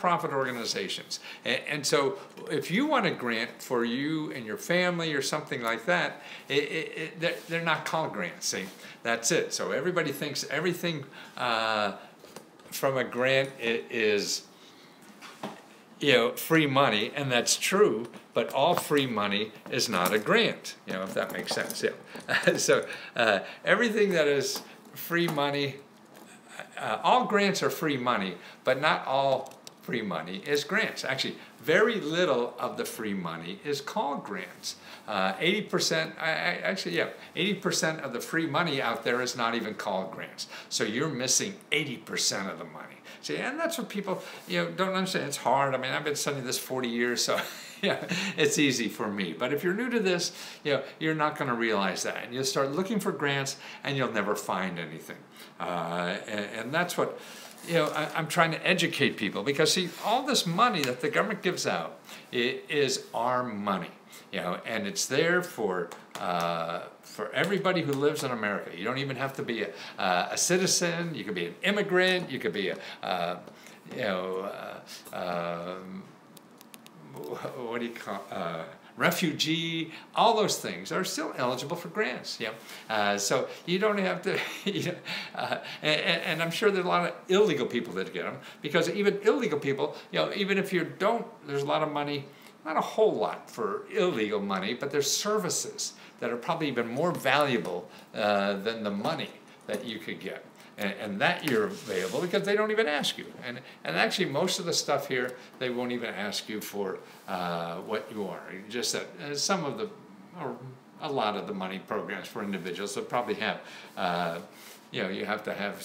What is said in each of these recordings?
nonprofit organizations. And so if you want a grant for you and your family or something like that, they're not called grants. See, that's it. So everybody thinks everything from a grant is, you know, free money, and that's true, but all free money is not a grant, you know, if that makes sense. Yeah. So everything that is free money, all grants are free money, but not all free money is grants. Actually, very little of the free money is called grants. 80%, actually, yeah, 80% of the free money out there is not even called grants. So you're missing 80% of the money. See, and that's what people, you know, don't understand. It's hard. I mean, I've been studying this 40 years, so yeah, it's easy for me. But if you're new to this, you know, you're not going to realize that. And you'll start looking for grants, and you'll never find anything. And that's what, you know, I'm trying to educate people, because see, all this money that the government gives out is our money, you know, and it's there for everybody who lives in America. You don't even have to be a citizen. You could be an immigrant. You could be you know, what do you call refugee, all those things are still eligible for grants. Yeah, so you don't have to. You know, and I'm sure there's a lot of illegal people that get them, because even illegal people, you know, even if you don't, there's a lot of money. Not a whole lot for illegal money, but there's services that are probably even more valuable than the money that you could get. And that you're available, because they don't even ask you. And actually, most of the stuff here, they won't even ask you for what you are. Just that some of the, or a lot of the money programs for individuals will probably have, you know, you have to have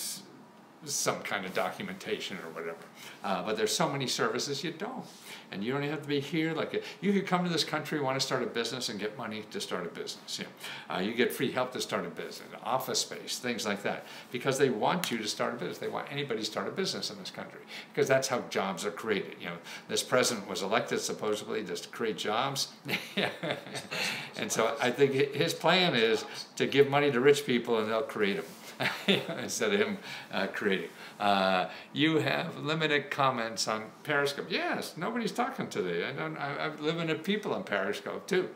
some kind of documentation or whatever. But there's so many services you don't. And you don't even have to be here. Like, you could come to this country, want to start a business, and get money to start a business. Yeah. You get free help to start a business, office space, things like that, because they want you to start a business. They want anybody to start a business in this country, because that's how jobs are created. You know, this president was elected supposedly just to create jobs. And so I think his plan is to give money to rich people, and they'll create them. Instead of him creating. You have limited comments on Periscope. Yes, nobody's talking today. I've limited people on Periscope too.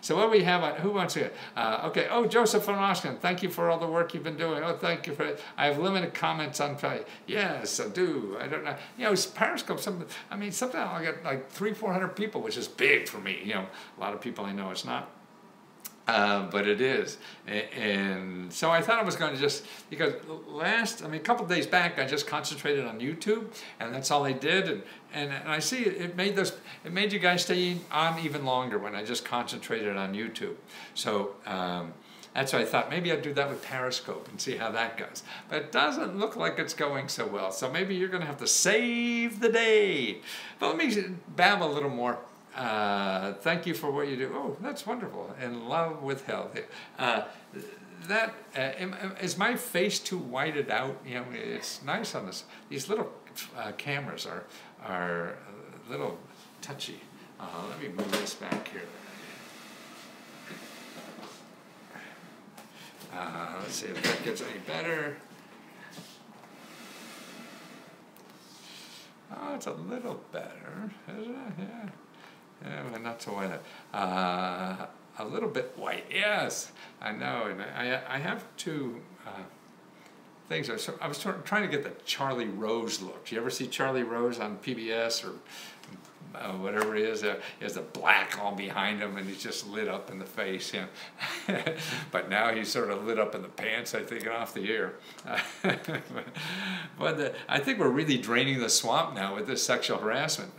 So what we have on, who wants to? Okay. Oh, Joseph from Austin. Thank you for all the work you've been doing. Oh, thank you for it. I have limited comments on. Yes, I do. I don't know. You know, Periscope. I mean, sometimes I'll get like 300-400 people, which is big for me. You know, a lot of people I know it's not. But it is, and so I thought I was going to just, because a couple days back I just concentrated on YouTube, and that's all I did, and I see it made you guys stay on even longer when I just concentrated on YouTube. So that's why I thought maybe I'd do that with Periscope and see how that goes. But it doesn't look like it's going so well, so maybe you're going to have to save the day. But let me babble a little more. Thank you for what you do. Oh, that's wonderful. And love with health. Is my face too whited out? You know, it's nice on this. These little cameras are a little touchy. Let me move this back here. Let's see if that gets any better. Oh, it's a little better, isn't it? Yeah. Yeah, but not so white. A little bit white, yes, I know. And I have two things. I was trying to get the Charlie Rose look. Do you ever see Charlie Rose on PBS or whatever it is? He has the black all behind him, and he's just lit up in the face. You know? But now he's sort of lit up in the pants, I think, and off the ear. But I think we're really draining the swamp now with this sexual harassment.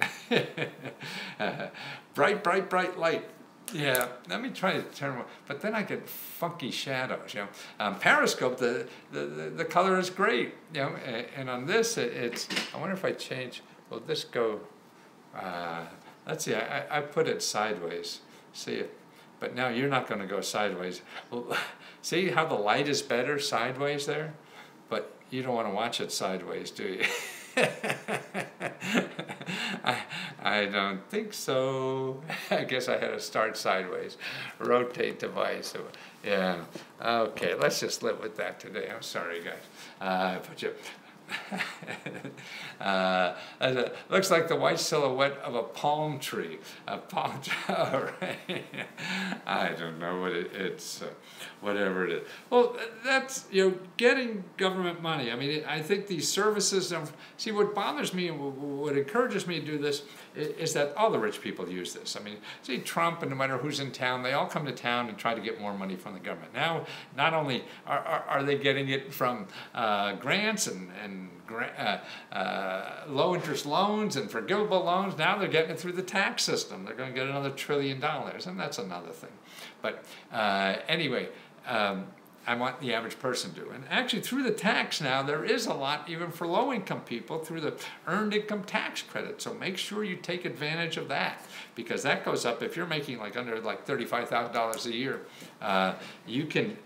Bright, bright, bright light. Yeah, let me try to turn, but then I get funky shadows. You know, Periscope, the color is great. You know, and on this, it's. I wonder if I change. Will this go? Let's see. I put it sideways. See it, but now you're not going to go sideways. Well, see how the light is better sideways there, but you don't want to watch it sideways, do you? I don't think so. I guess I had to start sideways. Rotate device. Yeah. Okay, let's just live with that today. I'm sorry, guys. looks like the white silhouette of a palm tree. A palm tree. I don't know what it's, whatever it is. Well, that's, getting government money. I mean, I think these services, see, what bothers me and what encourages me to do this is that all the rich people use this. I mean, see, Trump and no matter who's in town, they all come to town and try to get more money from the government. Now, not only are they getting it from grants and low interest loans and forgivable loans, now they're getting it through the tax system. They're going to get another $1 trillion, and that's another thing. But anyway, I want the average person to. And actually through the tax now, there is a lot even for low-income people through the earned income tax credit. So make sure you take advantage of that, because that goes up. If you're making like under like $35,000 a year, you can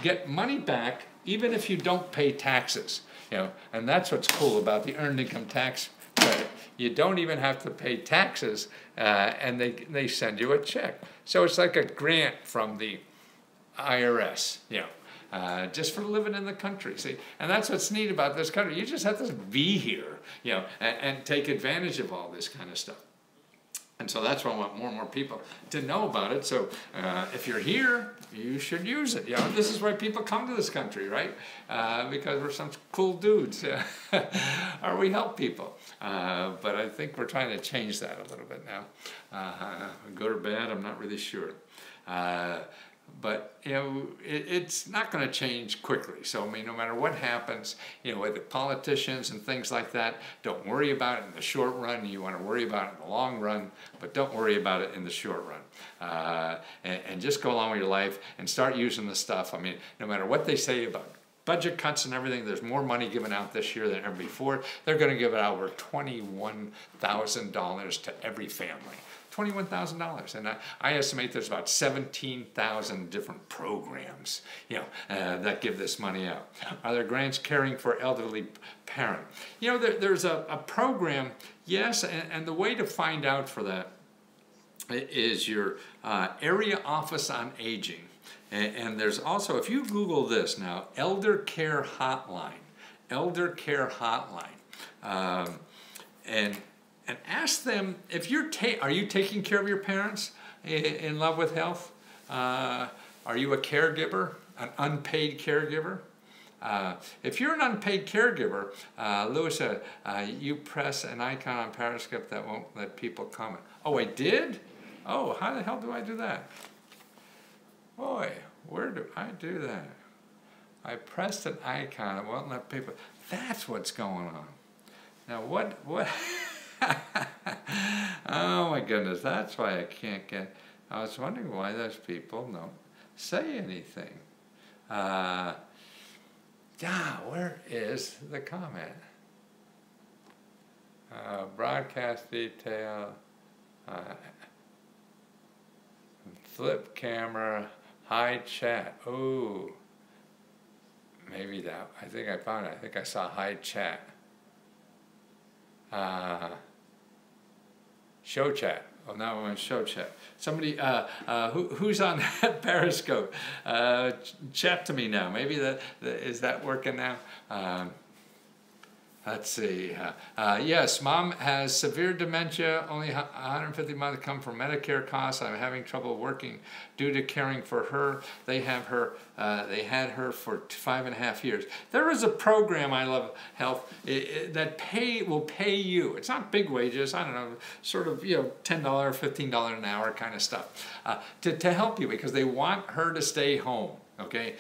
get money back even if you don't pay taxes. And that's what's cool about the earned income tax credit. You don't even have to pay taxes, and they send you a check. So it's like a grant from the IRS, just for living in the country. See, and that's what's neat about this country. You just have to be here, and take advantage of all this kind of stuff. And so that's why I want more and more people to know about it. So if you're here, you should use it. This is why people come to this country, right? Because we're some cool dudes, or we help people. But I think we're trying to change that a little bit now. Good or bad, I'm not really sure. But it's not going to change quickly. So I mean, no matter what happens, with the politicians and things like that, don't worry about it in the short run. You want to worry about it in the long run, but don't worry about it in the short run. And just go along with your life and start using the stuff. I mean, no matter what they say about budget cuts and everything, there's more money given out this year than ever before. They're going to give out over $21,000 to every family. $21,000, and I estimate there's about 17,000 different programs, that give this money out. Are there grants caring for elderly parent? There's a program, yes, and the way to find out for that is your area office on aging, and there's also, if you Google this now, elder care hotline, and ask them if are you taking care of your parents in love with health? Are you a caregiver, an unpaid caregiver? If you're an unpaid caregiver, Lewis said, you press an icon on Periscope that won't let people comment. Oh, I did? Oh, how the hell do I do that? Boy, where do I do that? I pressed an icon, it won't let people. That's what's going on. Now what? Oh my goodness, that's why I can't get. I was wondering why those people don't say anything. Where is the comment? Broadcast detail, flip camera, hide chat. Oh, maybe that. I think I found it. I think I saw hide chat. Show chat. Oh, now we're on show chat. Somebody, who's on Periscope? Chat to me now. Maybe is that working now? Let's see. Yes, mom has severe dementia, only $150 a month come from Medicare costs. I'm having trouble working due to caring for her. They had her for 5.5 years. There is a program, I Love Health, that will pay you. It's not big wages, I don't know, sort of, $10, $15 an hour kind of stuff, to help you, because they want her to stay home. Okay,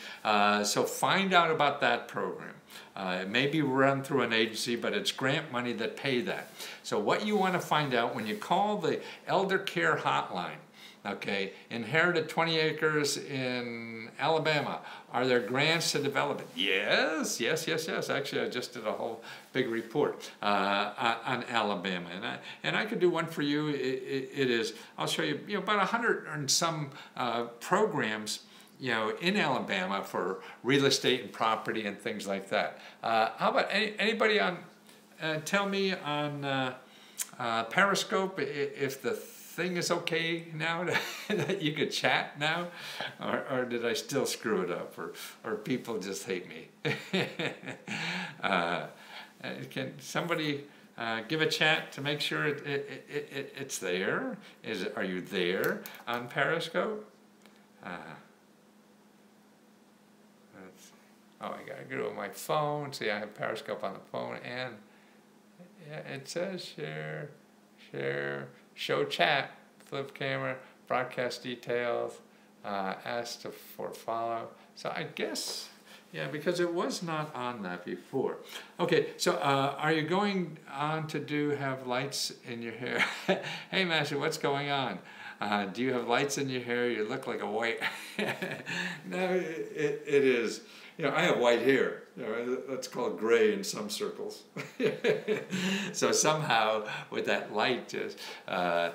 so find out about that program. It may be run through an agency, but it's grant money that pay that. So what you want to find out when you call the Elder Care Hotline, okay, inherited 20 acres in Alabama, are there grants to develop it? Yes. Actually, I just did a whole big report on Alabama, and I could do one for you. It is, I'll show you, about 100 and some programs in Alabama for real estate and property and things like that. How about anybody on, tell me on Periscope if the thing is okay now, that you could chat now, or did I still screw it up, or people just hate me? Can somebody give a chat to make sure it's there? Are you there on Periscope? Oh, I gotta go to my phone. See, I have Periscope on the phone, and yeah, it says share, show chat, flip camera, broadcast details, ask for follow. So I guess, yeah, because it was not on that before. Okay, so are you going on to have lights in your hair? Hey, Master, what's going on? Do you have lights in your hair? You look like a white. No, it is. You know, I have white hair. You know, that's called gray in some circles. So somehow, with that light, just I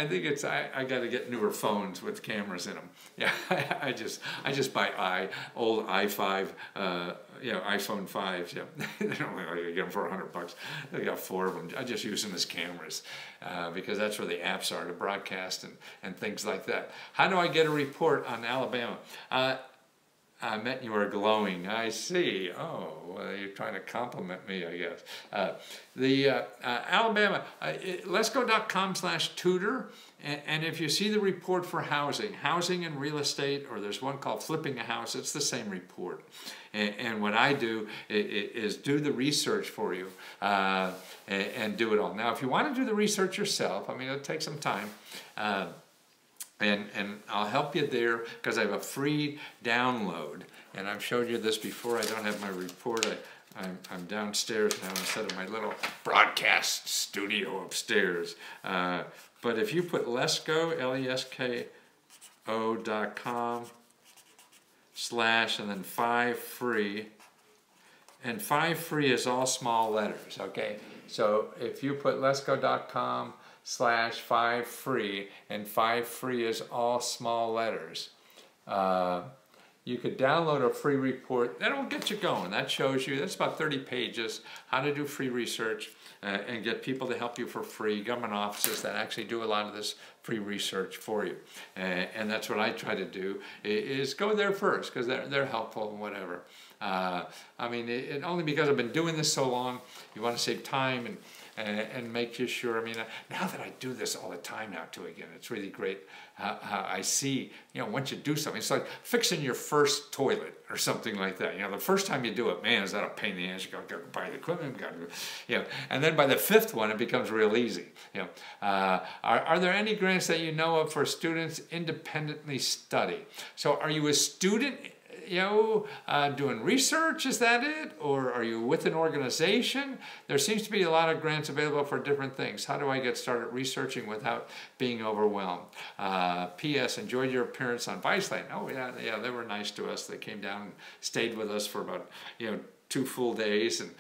think it's I got to get newer phones with cameras in them. Yeah, I just buy old i5, you know, iPhone 5s. Yeah, they don't really get them for $100. They got 4 of them. I just use them as cameras because that's where the apps are to broadcast and things like that. How do I get a report on Alabama? I meant you are glowing. I see. Oh, well, you're trying to compliment me, I guess. Alabama, letsgo.com/tutor, and if you see the report for housing and real estate, or there's one called flipping a house, it's the same report. And what I do is do the research for you and do it all. Now, if you want to do the research yourself, I mean, it'll take some time. And I'll help you there because I have a free download. And I've showed you this before. I don't have my report. I'm downstairs now instead of my little broadcast studio upstairs. But if you put Lesko, LESKO.com / and then 5 free. And 5 free is all small letters, okay? So if you put Lesko.com /5 free, and 5 free is all small letters. You could download a free report. That'll get you going. That shows you, that's about 30 pages, how to do free research and get people to help you for free, government offices that actually do a lot of this free research for you. And that's what I try to do, is go there first, because they're helpful and whatever. I mean, only because I've been doing this so long, you want to save time and make you sure. I mean, now that I do this all the time now too, again, it's really great how I see, you know, once you do something, it's like fixing your first toilet or something like that. You know, the first time you do it, man, is that a pain in the ass. You got to buy the equipment, you know, and then by the 5th one, it becomes real easy. You know, are there any grants that you know of for students independently study? So are you a student, you know, doing research, is that it? Or are you with an organization? There seems to be a lot of grants available for different things. How do I get started researching without being overwhelmed? P.S. Enjoyed your appearance on Viceland. Oh, yeah, they were nice to us. They came down and stayed with us for about, you know, 2 full days, and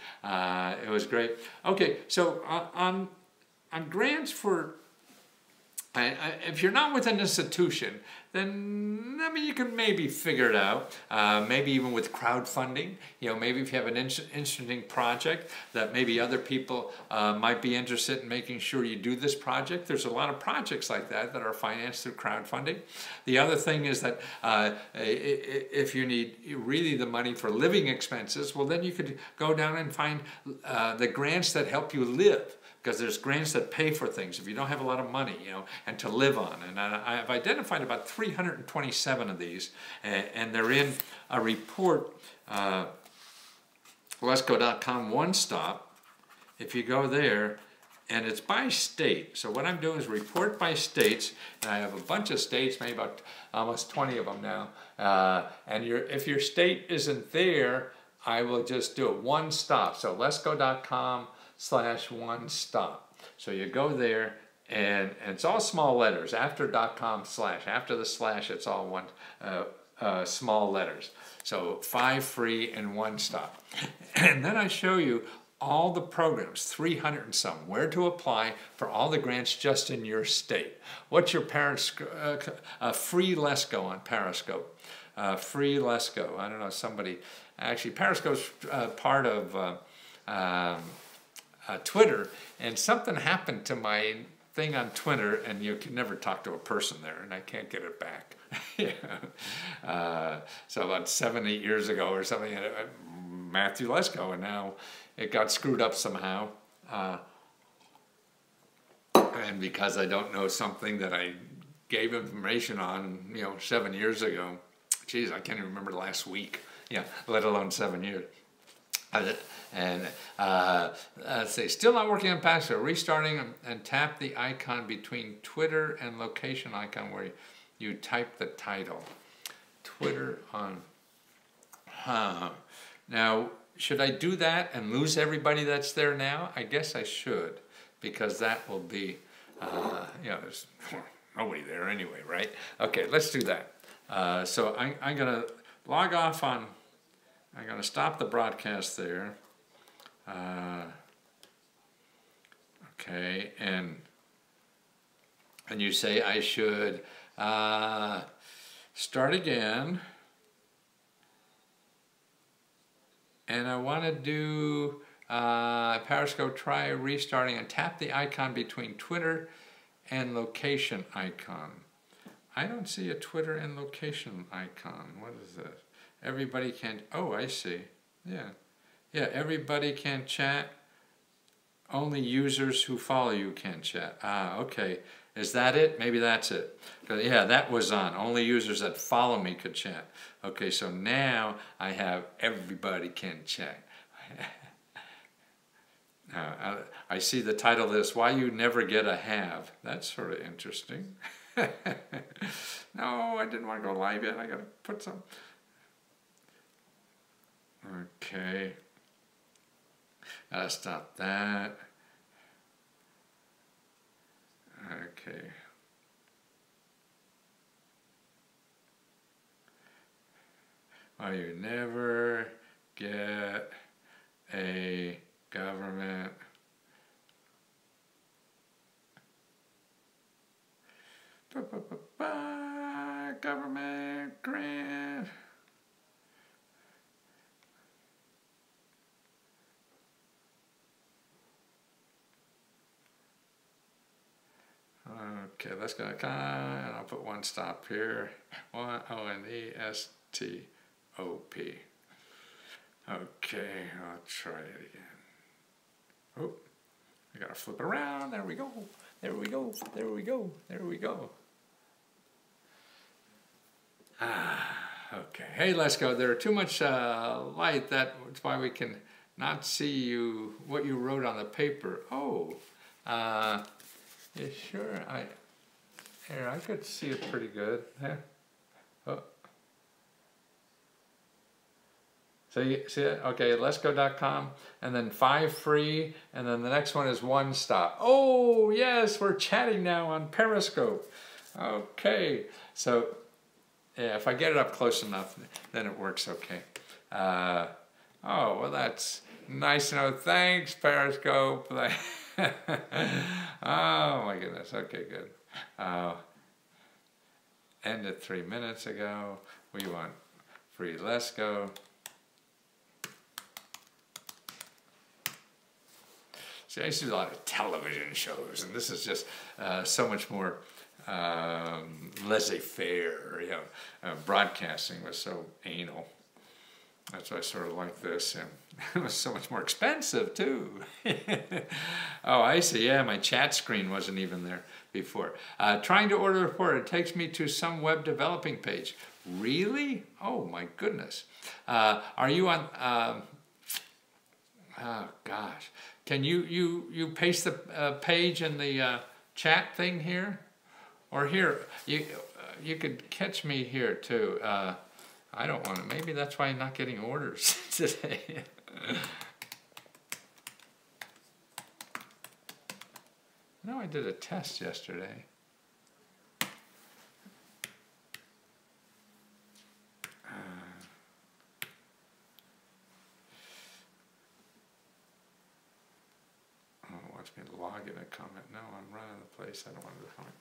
it was great. Okay, so on grants for, if you're not with an institution, then, I mean, you can maybe figure it out. Maybe even with crowdfunding. You know, maybe if you have an interesting project that maybe other people might be interested in making sure you do this project. There's a lot of projects like that that are financed through crowdfunding. The other thing is that if you need really the money for living expenses, well, then you could go down and find the grants that help you live. Because there's grants that pay for things if you don't have a lot of money, you know, and to live on. And I've identified about 327 of these, and they're in a report, Lesco.com One Stop. If you go there, and it's by state. So what I'm doing is report by states, and I have a bunch of states, maybe about almost 20 of them now. And if your state isn't there, I will just do it one stop. So Lesco.com /one stop. So you go there, and it's all small letters. After .com / after the / it's all one small letters. So 5 free and 1 stop. And then I show you all the programs, 300 and some, where to apply for all the grants just in your state. What's your parents' free Lesco on Periscope? Free Lesco. I don't know, somebody, actually Periscope's part of Twitter, and something happened to my thing on Twitter, and you can never talk to a person there, and I can't get it back. So about 7-8 years ago or something, Matthew Lesko, and now it got screwed up somehow. And because I don't know something that I gave information on, 7 years ago, geez, I can't even remember the last week, let alone 7 years. And let's see, still not working on password, restarting and tap the icon between Twitter and location icon where you type the title. Twitter on, Now, should I do that and lose everybody that's there now? I guess I should, because that will be, there's nobody there anyway, right? Okay, let's do that. So I'm going to log off on, I'm going to stop the broadcast there. Okay, and you say I should start again. And I want to do Periscope, try restarting and tap the icon between Twitter and location icon. I don't see a Twitter and location icon. What is this? Everybody can, oh, I see. Yeah, everybody can chat. Only users who follow you can chat. Okay. Is that it? Maybe that's it. Yeah, that was on. Only users that follow me could chat. Okay, so now I have everybody can chat. I see the title of this, Why You Never Get a Have. That's sort of interesting. No, I didn't want to go live yet. I got to put some... Okay. Stop that. Okay. Well, you never get a government government grant. Okay, let's go, and I'll put one stop here. ONESTOP. Okay, I'll try it again. Oh, I gotta flip it around. There we go. There we go. There we go. There we go. Okay. Hey, let's go. There are too much light. That's why we can not see what you wrote on the paper. Oh, yeah, sure. Here, I could see it pretty good. There. Oh. So you see it? Okay, letsgo.com, and then 5 free, and then the next one is 1 stop. Oh, yes, we're chatting now on Periscope. Okay, so yeah, if I get it up close enough, then it works okay. Oh, well, that's nice to know. Thanks, Periscope. Oh, my goodness. Okay, good. Ended 3 minutes ago. We want free. Let's go. See, I used to do a lot of television shows, and this is just so much more laissez-faire. Broadcasting was so anal. That's why I sort of like this, and it was so much more expensive too. Oh, I see. Yeah, my chat screen wasn't even there before. Trying to order a report. It takes me to some web developing page. Really? Oh my goodness. Are you on? Oh gosh. Can you paste the page in the chat thing here, or here? You could catch me here too. I don't want to. Maybe that's why I'm not getting orders today. No, I did a test yesterday. Watch me log in a comment. No, I'm running the place. I don't want to comment.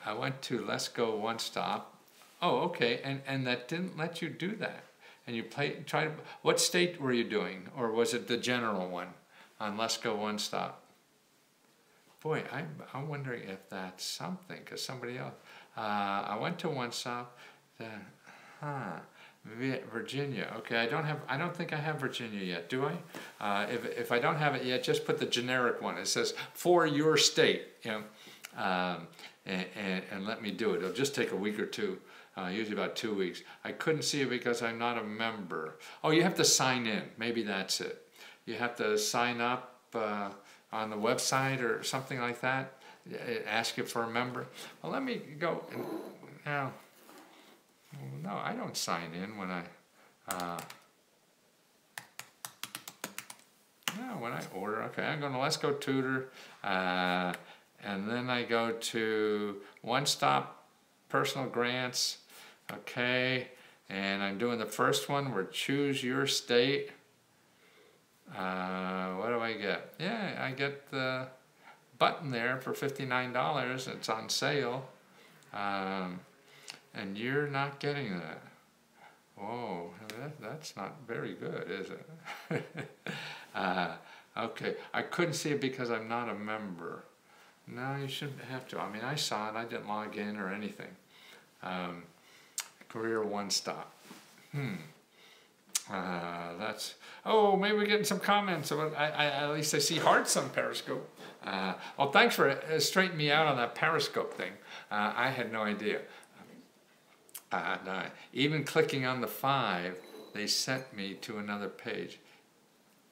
I went to Let's Go One Stop. Oh, okay, and that didn't let you do that. And you tried. What state were you doing, or was it the general one on Let's Go One Stop? Boy, I'm wondering if that's something, because somebody else. I went to One Stop. Virginia. Okay, I don't think I have Virginia yet, do I? If I don't have it yet, just put the generic one. It says for your state, you know, and let me do it. It'll just take a week or two, usually about 2 weeks. I couldn't see it because I'm not a member. Oh, you have to sign in. Maybe that's it. You have to sign up on the website or something like that. Ask you for a member. Well, let me go and now. No, I don't sign in when I order. Okay, I'm going to Let's Go Tutor, and then I go to One Stop Personal Grants. Okay, and I'm doing the first one where choose your state. What do I get? Yeah, I get the button there for $59. It's on sale. And you're not getting that. Whoa, that's not very good, is it? Okay, I couldn't see it because I'm not a member. No, you shouldn't have to. I mean, I saw it. I didn't log in or anything. Career One Stop. That's. Oh, maybe we're getting some comments. At least I see hearts on Periscope. Well, thanks for straightening me out on that Periscope thing. I had no idea. No, even clicking on the 5, they sent me to another page.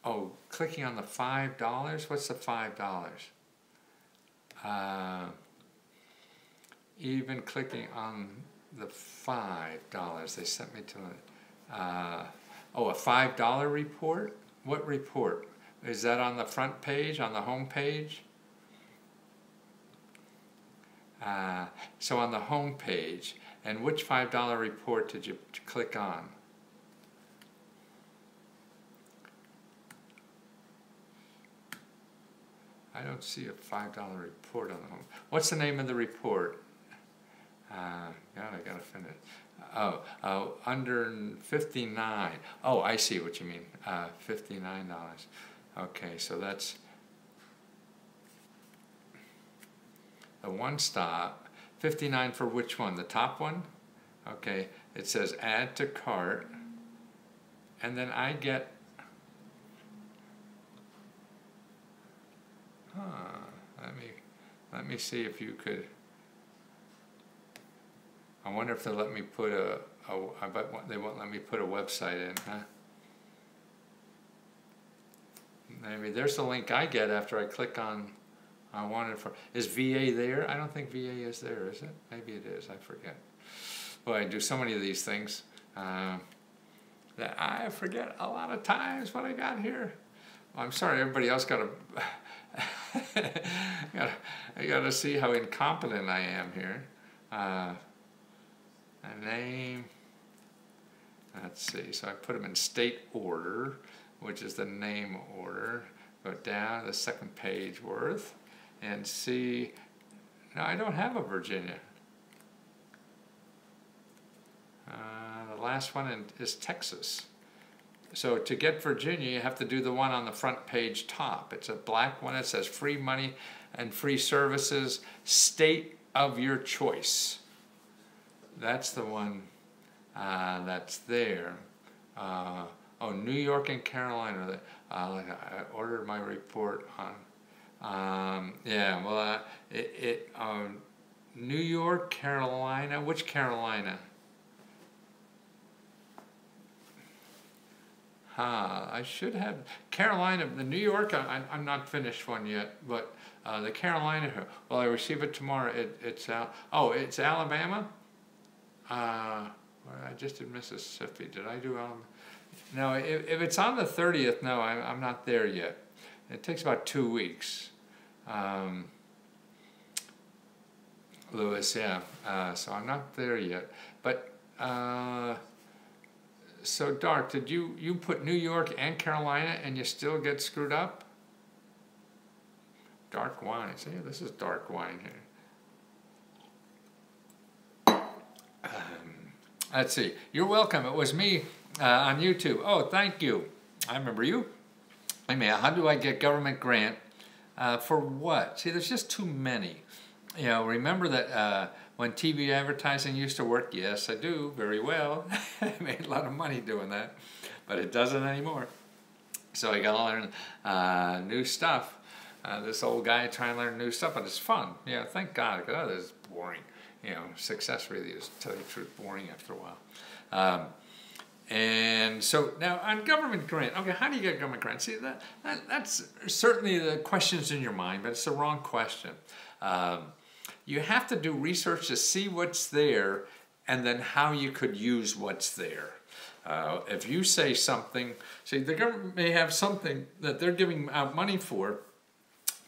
Oh, clicking on the $5? What's the $5? Even clicking on the $5, they sent me to a $5 report? What report? Is that on the front page, on the home page? So on the home page, and which $5 report did you click on? I don't see a $5 report on the home. What's the name of the report? God, I gotta finish. Oh, under 59. Oh, I see what you mean. $59. Okay, so that's the One Stop. 59 for which one? The top one? Okay, it says add to cart, and then I get, let me see if you could, I wonder if they'll let me put I bet they won't let me put a website in, huh? Maybe there's the link I get after I click on, I wanted for, is VA there? I don't think VA is there, is it? Maybe it is, I forget. Boy, I do so many of these things that I forget a lot of times what I got here. Well, I'm sorry, everybody else got to, I got to see how incompetent I am here. A name, let's see, so I put them in state order, which is the name order. Go down to the second page worth. And see, no, I don't have a Virginia. The last one is Texas. So to get Virginia, you have to do the one on the front page top. It's a black one. It says free money and free services, state of your choice. That's the one that's there. Oh, New York and Carolina. I ordered my report on. Yeah, well, New York, Carolina. Which Carolina? I should have Carolina. The New York, I'm not finished one yet, but the Carolina. Well, I receive it tomorrow. It's out. Oh, it's Alabama. I just did Mississippi. Did I do Alabama? No. If it's on the 30th, no, I'm not there yet. It takes about 2 weeks. Lewis, yeah. So I'm not there yet. But, so Dark, did you put New York and Carolina and you still get screwed up? Dark wine. See, this is dark wine here. Let's see. You're welcome. It was me on YouTube. Oh, thank you. I remember you. I mean, how do I get government grant for what? See, there's just too many. You know, remember that when TV advertising used to work? Yes, I do, very well. I made a lot of money doing that, but it doesn't anymore. So I got to learn new stuff. This old guy trying to learn new stuff, but it's fun. Yeah, thank God, because this is boring. You know, success really is, to tell you the truth, boring after a while. And so now on government grant, okay, how do you get government grant? See, that's certainly the question's in your mind, but it's the wrong question. You have to do research to see what's there and then how you could use what's there. If you say something, see, the government may have something that they're giving out money for,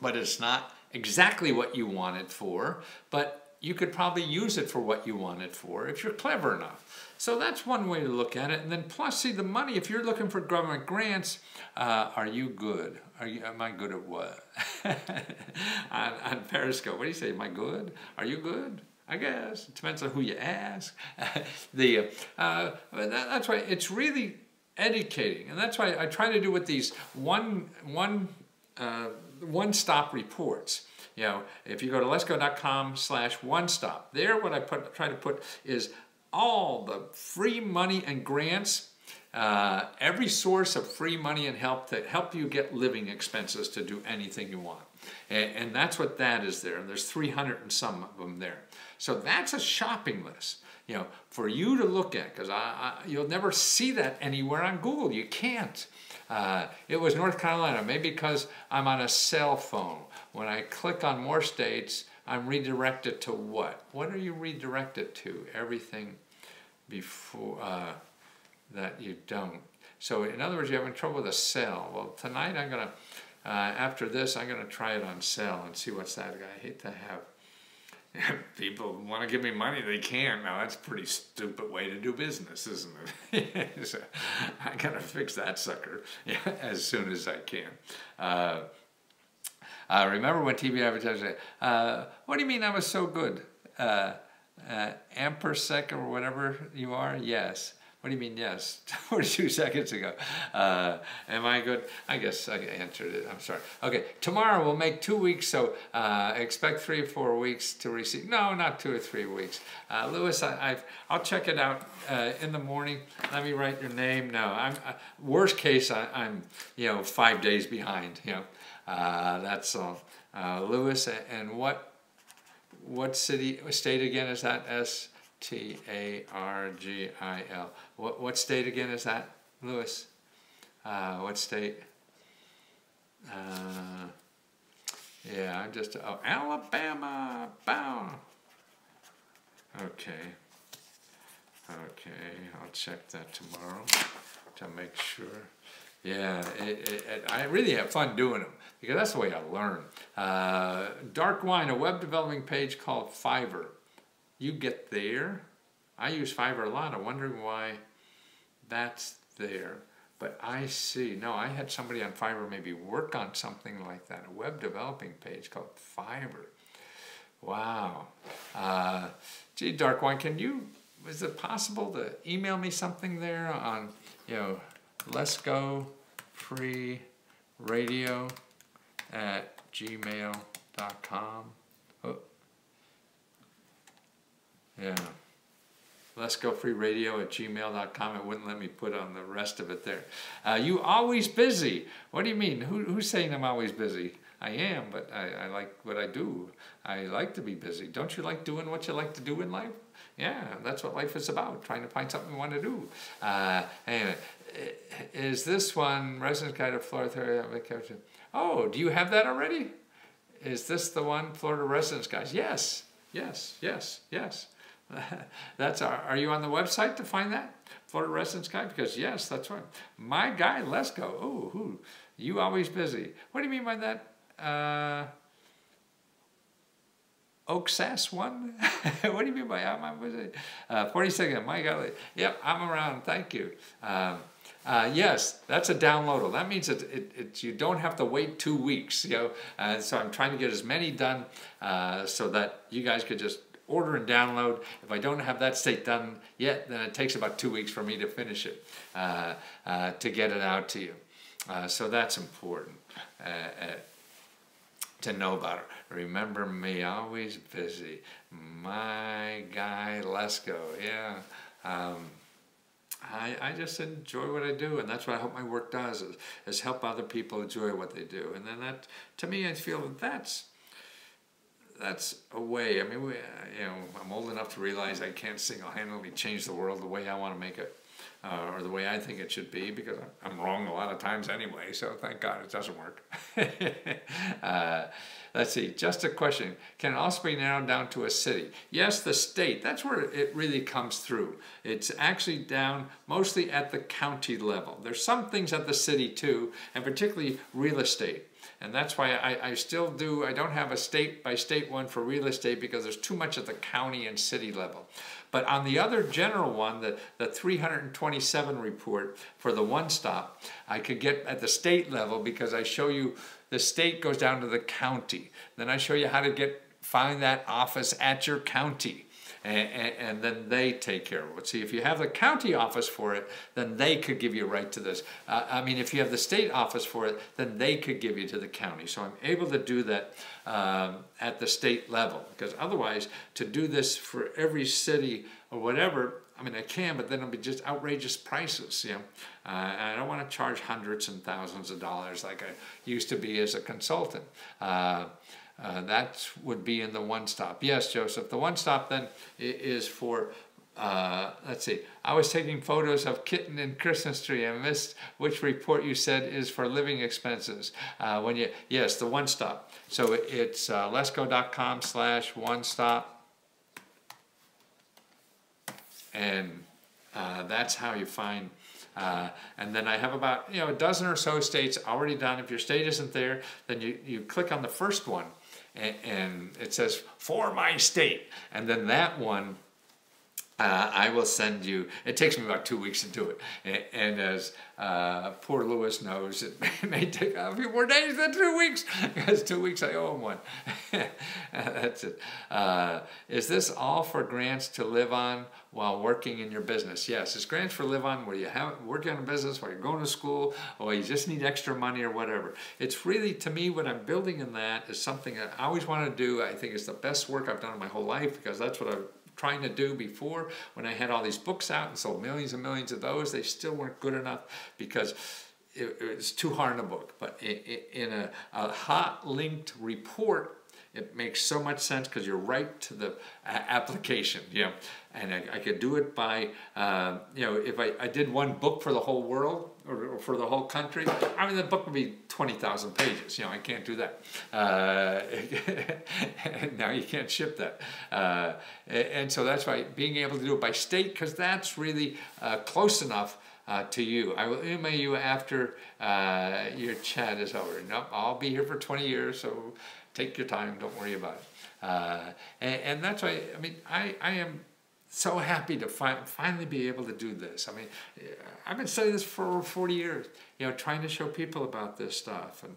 but it's not exactly what you want it for, but you could probably use it for what you want it for if you're clever enough. So that's one way to look at it. And then plus, see, the money, if you're looking for government grants, are you good? Am I good at what? on Periscope, what do you say? Am I good? Are you good? I guess. It depends on who you ask. That's why it's really educating. And that's why I try to do with these one-stop reports. You know, if you go to letsgo.com/one-stop, there what I try to put is all the free money and grants, every source of free money and help to help you get living expenses to do anything you want. And that's what that is there. And there's 300 and some of them there. So that's a shopping list, you know, for you to look at, because you'll never see that anywhere on Google. You can't. It was North Carolina, maybe because I'm on a cell phone. When I click on more states, I'm redirected to what? What are you redirected to? Everything before that you don't. So in other words, you're having trouble with a cell. Well, tonight I'm going to, after this, I'm going to try it on cell and see what's that. I hate to have people want to give me money, they can't. Now that's a pretty stupid way to do business, isn't it? So I got to fix that sucker as soon as I can. Remember when TV advertisers say, what do you mean I was so good? Ampersec or whatever you are? Yes. What do you mean yes? 42 seconds ago. Am I good? I guess I answered it. I'm sorry. Okay, tomorrow we'll make 2 weeks, so expect 3 or 4 weeks to receive. No, not 2 or 3 weeks. Lewis, I'll check it out in the morning. Let me write your name. No, worst case, I'm 5 days behind. That's all. Lewis, and what state again is that? Targil. What state again is that, Lewis? What state? Yeah, I'm just, Alabama. Bow. Okay, I'll check that tomorrow to make sure. Yeah, I really have fun doing them because that's the way I learn. Dark Wine, a web developing page called Fiverr. You get there. I use Fiverr a lot. I'm wondering why that's there. But I see. No, I had somebody on Fiverr maybe work on something like that. A web developing page called Fiverr. Wow. Gee, Dark Wine, is it possible to email me something there on, Let's Go Free Radio @gmail.com. Oh. Yeah. Let's Go Free Radio @gmail.com. It wouldn't let me put on the rest of it there. You always busy. What do you mean? Who's saying I'm always busy? I am, but I like what I do. I like to be busy. Don't you like doing what you like to do in life? Yeah, that's what life is about, trying to find something you want to do. Anyway, is this one, Residence Guide to Florida? Oh, do you have that already? Is this the one, Florida Residence Guide? Yes. That's are you on the website to find that? Florida Residence Guide? Because yes, that's right. My guy, let's go. Oh, who? You always busy. What do you mean by that? Oak Sass one? What do you mean by I'm busy? 40 seconds. My God. Yep, I'm around. Thank you. Yes, that's a downloadable. That means you don't have to wait 2 weeks. So I'm trying to get as many done so that you guys could just order and download. If I don't have that state done yet, then it takes about 2 weeks for me to finish it, to get it out to you. So that's important. to know about it. Remember me, always busy. My guy, Lesko, yeah. I just enjoy what I do, and that's what I hope my work does, is help other people enjoy what they do. And then that, to me, I feel that's a way. I mean, you know, I'm old enough to realize I can't single-handedly change the world the way I want to make it, or the way I think it should be, because I'm wrong a lot of times anyway, so thank God it doesn't work. Let's see, just a question. Can it also be narrowed down to a city? Yes, the state, that's where it really comes through. It's actually down mostly at the county level. There's some things at the city too, and particularly real estate. And that's why I still do, I don't have a state-by-state one for real estate, because there's too much at the county and city level. But on the other general one, the 327 report for the one-stop, I could get at the state level, because I show you the state goes down to the county. Then I show you how to find that office at your county. And then they take care of it. See, if you have the county office for it, then they could give you a right to this. I mean, if you have the state office for it, then they could give you to the county. So I'm able to do that at the state level, because otherwise, to do this for every city or whatever, I mean, I can, but then it'll be just outrageous prices, you know. I don't want to charge hundreds and thousands of dollars like I used to be as a consultant. That would be in the one-stop. Yes, Joseph, the one-stop then is for, let's see, I was taking photos of kitten and Christmas tree. I missed which report you said is for living expenses. Yes, the one-stop. So it's lesco.com/one-stop. And that's how you find, and then I have about, you know, a dozen or so states already done. If your state isn't there, then you click on the first one, and it says, for my state. And then that one, I will send you, it takes me about 2 weeks to do it. And as poor Lewis knows, it may take a few more days than 2 weeks, because 2 weeks I owe him one. That's it. Is this all for grants to live on while working in your business? Yes, it's grants for live on where you have working on a business, while you're going to school, or you just need extra money or whatever. It's really, to me, what I'm building in that is something that I always want to do. I think it's the best work I've done in my whole life, because that's what I've trying to do before. When I had all these books out and sold millions and millions of those, they still weren't good enough, because it's too hard in a book. But in a hot linked report, it makes so much sense, because you're right to the application, you know. And I could do it by, you know, if I did one book for the whole world, or for the whole country, I mean, the book would be 20,000 pages. You know, I can't do that. Now you can't ship that. And so that's why being able to do it by state, because that's really close enough to you. I will email you after your chat is over. Nope, I'll be here for 20 years, so take your time, don't worry about it. And that's why, I mean, I am so happy to finally be able to do this. I mean, I've been studying this for over 40 years, you know, trying to show people about this stuff. And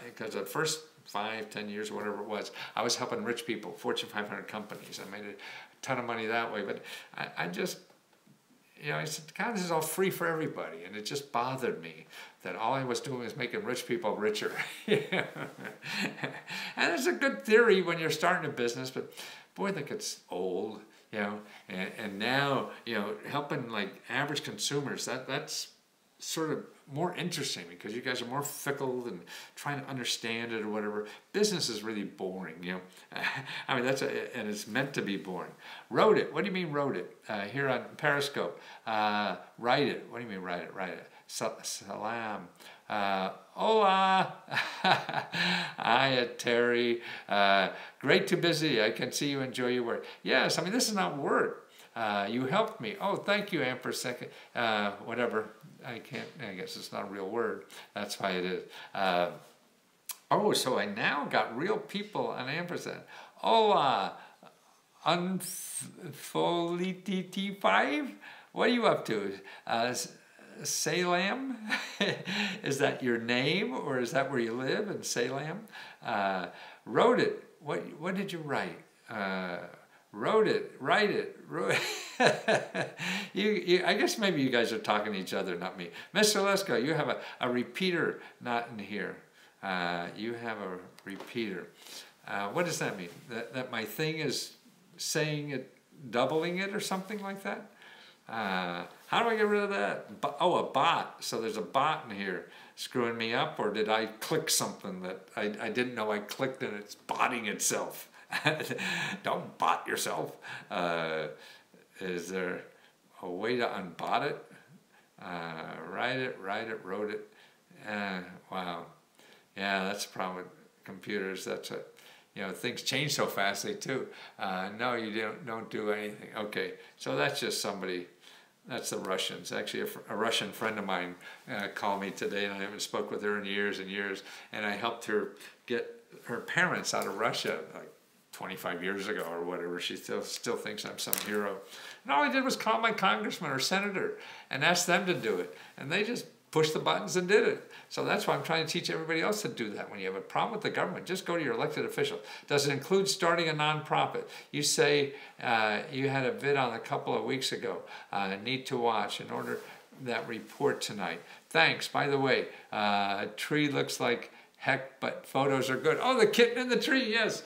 because the first 5, 10 years, or whatever it was, I was helping rich people, Fortune 500 companies. I made a ton of money that way. But I just, you know, I said, God, this is all free for everybody. And it just bothered me that all I was doing was making rich people richer. And it's a good theory when you're starting a business, but boy, I think it's old, you know. And now, you know, helping like average consumers, that's sort of more interesting, because you guys are more fickle and trying to understand it or whatever. Business is really boring, you know. I mean, and it's meant to be boring. Wrote it. What do you mean wrote it? Here on Periscope. Write it. What do you mean write it? Write it. Salam. Hola. Hiya, Terry. Great to busy. I can see you enjoy your work. Yes, I mean, this is not work. You helped me. Oh, thank you, ampersecond. Whatever. I guess it's not a real word. That's why it is. Oh, so I now got real people on ampersand. Hola. Unfoliti5? What are you up to? Salem? Is that your name, or is that where you live in Salem? Wrote it. What did you write? Wrote it. Write it. I guess maybe you guys are talking to each other, not me. Mr. Lesko, you have a repeater not in here. You have a repeater. What does that mean? That my thing is saying it, doubling it or something like that? How do I get rid of that? Oh, a bot. So there's a bot in here screwing me up, or did I click something that I didn't know I clicked and it's botting itself? Don't bot yourself. Is there a way to unbot it? Write it, wrote it. Wow. Yeah, that's the problem with computers. That's it. You know, things change so fast, they too. No, you don't do anything. Okay, so that's just somebody, that's the Russians. Actually, a Russian friend of mine called me today, and I haven't spoke with her in years and years, and I helped her get her parents out of Russia, like 25 years ago or whatever. She still thinks I'm some hero. And all I did was call my congressman or senator and ask them to do it. And they just pushed the buttons and did it. So that's why I'm trying to teach everybody else to do that. When you have a problem with the government, just go to your elected official. Does it include starting a nonprofit? You say you had a vid on a couple of weeks ago. Need to watch in order that report tonight. Thanks. By the way, a tree looks like heck, but photos are good. Oh, the kitten in the tree, yes.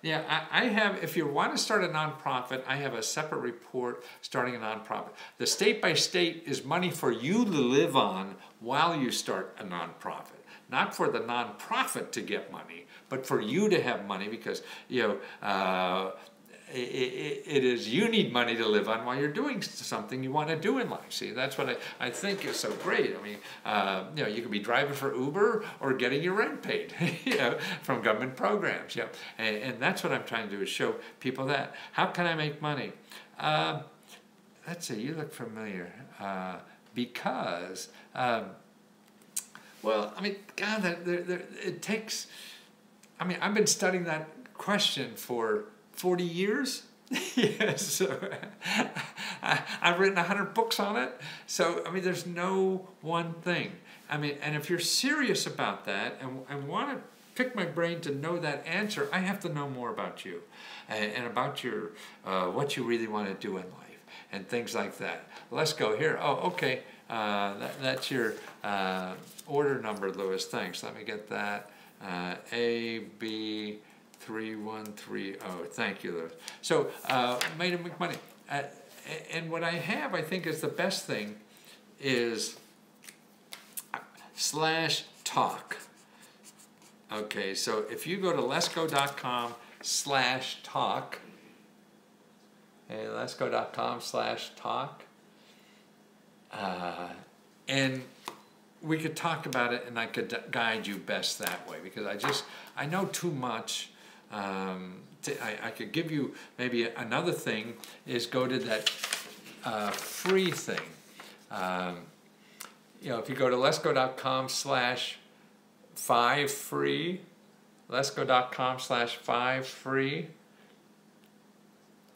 Yeah, I have, if you want to start a nonprofit, I have a separate report starting a nonprofit. The state by state is money for you to live on while you start a nonprofit. Not for the nonprofit to get money, but for you to have money because, you know, it is you need money to live on while you're doing something you want to do in life. See, that's what I think is so great. I mean, you know, you could be driving for Uber or getting your rent paid, you know, from government programs. You know, and that's what I'm trying to do is show people that. How can I make money? Let's see. You look familiar because. Well, I mean, God, it takes. I mean, I've been studying that question for 40 years. Yes, so I've written 100 books on it. So, I mean, there's no one thing. I mean, and if you're serious about that and want to pick my brain to know that answer, I have to know more about you and about your what you really want to do in life and things like that. Let's go here. Oh, okay. That's your order number, Lewis. Thanks. Let me get that. A-B 3130. Thank you, Lewis. So, made him make money. And what I have, I think, is the best thing is /talk. Okay, so if you go to lesgo.com/talk, okay, lesgo.com/talk, and we could talk about it, and I could guide you best that way because I know too much. I could give you maybe another thing is go to that free thing. You know, if you go to lesgo.com/5free, lesgo.com/5free,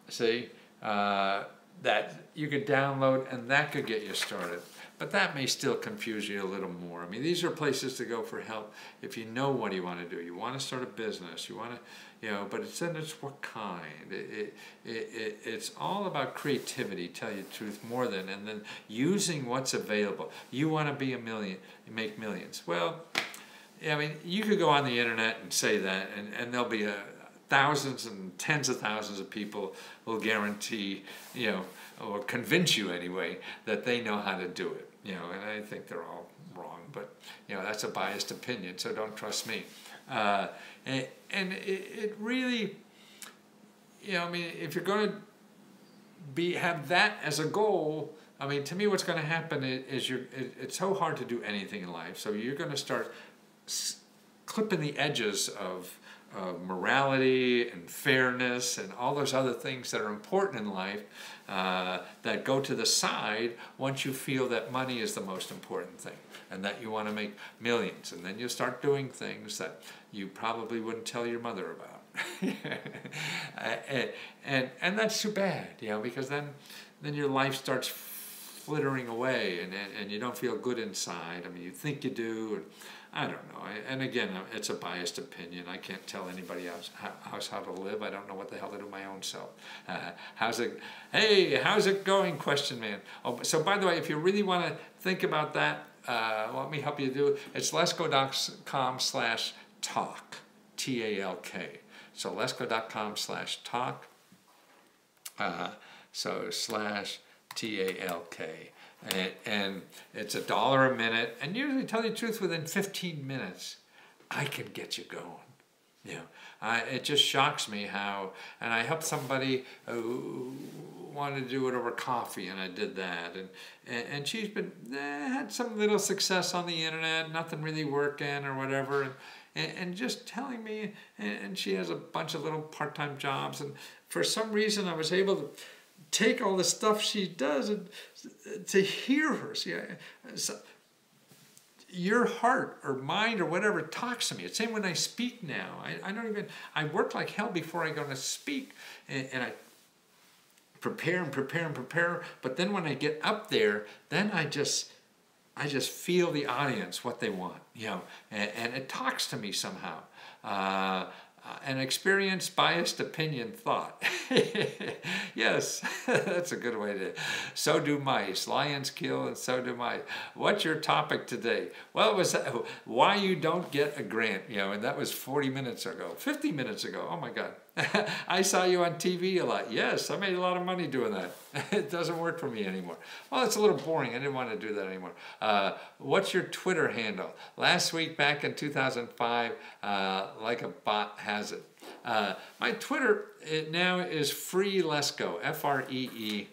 see, that you could download and that could get you started. But that may still confuse you a little more. I mean, these are places to go for help if you know what you want to do. You want to start a business. You want to, you know, but it's what kind. It's all about creativity, tell you the truth, more than, and then using what's available. You want to be a million, make millions. Well, I mean, you could go on the internet and say that, and there'll be thousands and tens of thousands of people will guarantee, you know, or convince you anyway, that they know how to do it. You know, and I think they're all wrong, but, you know, that's a biased opinion, so don't trust me. And it really, you know, I mean, if you're going to have that as a goal, I mean, to me what's going to happen is it's so hard to do anything in life, so you're going to start clipping the edges of morality and fairness and all those other things that are important in life that go to the side once you feel that money is the most important thing and that you want to make millions. And then you'll start doing things that you probably wouldn't tell your mother about. and that's too bad, you know, because then your life starts flittering away and you don't feel good inside. I mean, you think you do, and I don't know. And again, it's a biased opinion. I can't tell anybody else how to live. I don't know what the hell to do my own self. How's it going? Question man. Oh, so by the way, if you really want to think about that, let me help you do, it's lesgo.com/talk, T-A-L-K. So lesgo.com/talk, so /TALK. And it's $1 a minute. And usually, tell you the truth, within 15 minutes, I can get you going. You know, it just shocks me how, and I helped somebody who wanted to do it over coffee, and I did that, and she's been had some little success on the internet, nothing really working or whatever, and just telling me, and she has a bunch of little part-time jobs, and for some reason I was able to take all the stuff she does and to hear her. See, your heart or mind or whatever talks to me. It's same when I speak now. I don't even, I work like hell before I go to speak, and I prepare and prepare and prepare, but then when I get up there, then I just feel the audience, what they want, you know, and it talks to me somehow. An experienced, biased opinion thought. Yes, that's a good way to. So do mice. Lions kill, and so do mice. What's your topic today? Well, it was why you don't get a grant. You know, and that was 40 minutes ago, 50 minutes ago. Oh my God. I saw you on TV a lot. Yes, I made a lot of money doing that. It doesn't work for me anymore. Well, it's a little boring. I didn't want to do that anymore. What's your Twitter handle? Last week, back in 2005, like a bot has it. My Twitter now is Free Lesko, F-R-E-E,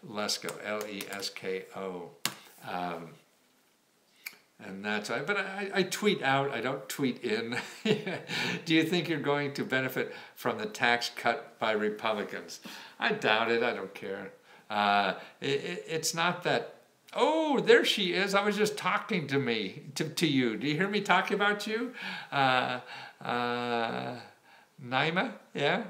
Lesko, L-E-S-K-O. And that's why, but I tweet out, I don't tweet in. Do you think you're going to benefit from the tax cut by Republicans? I doubt it, I don't care. It's not that, oh, there she is, I was just talking to me, to you. Do you hear me talking about you? Naima, yeah?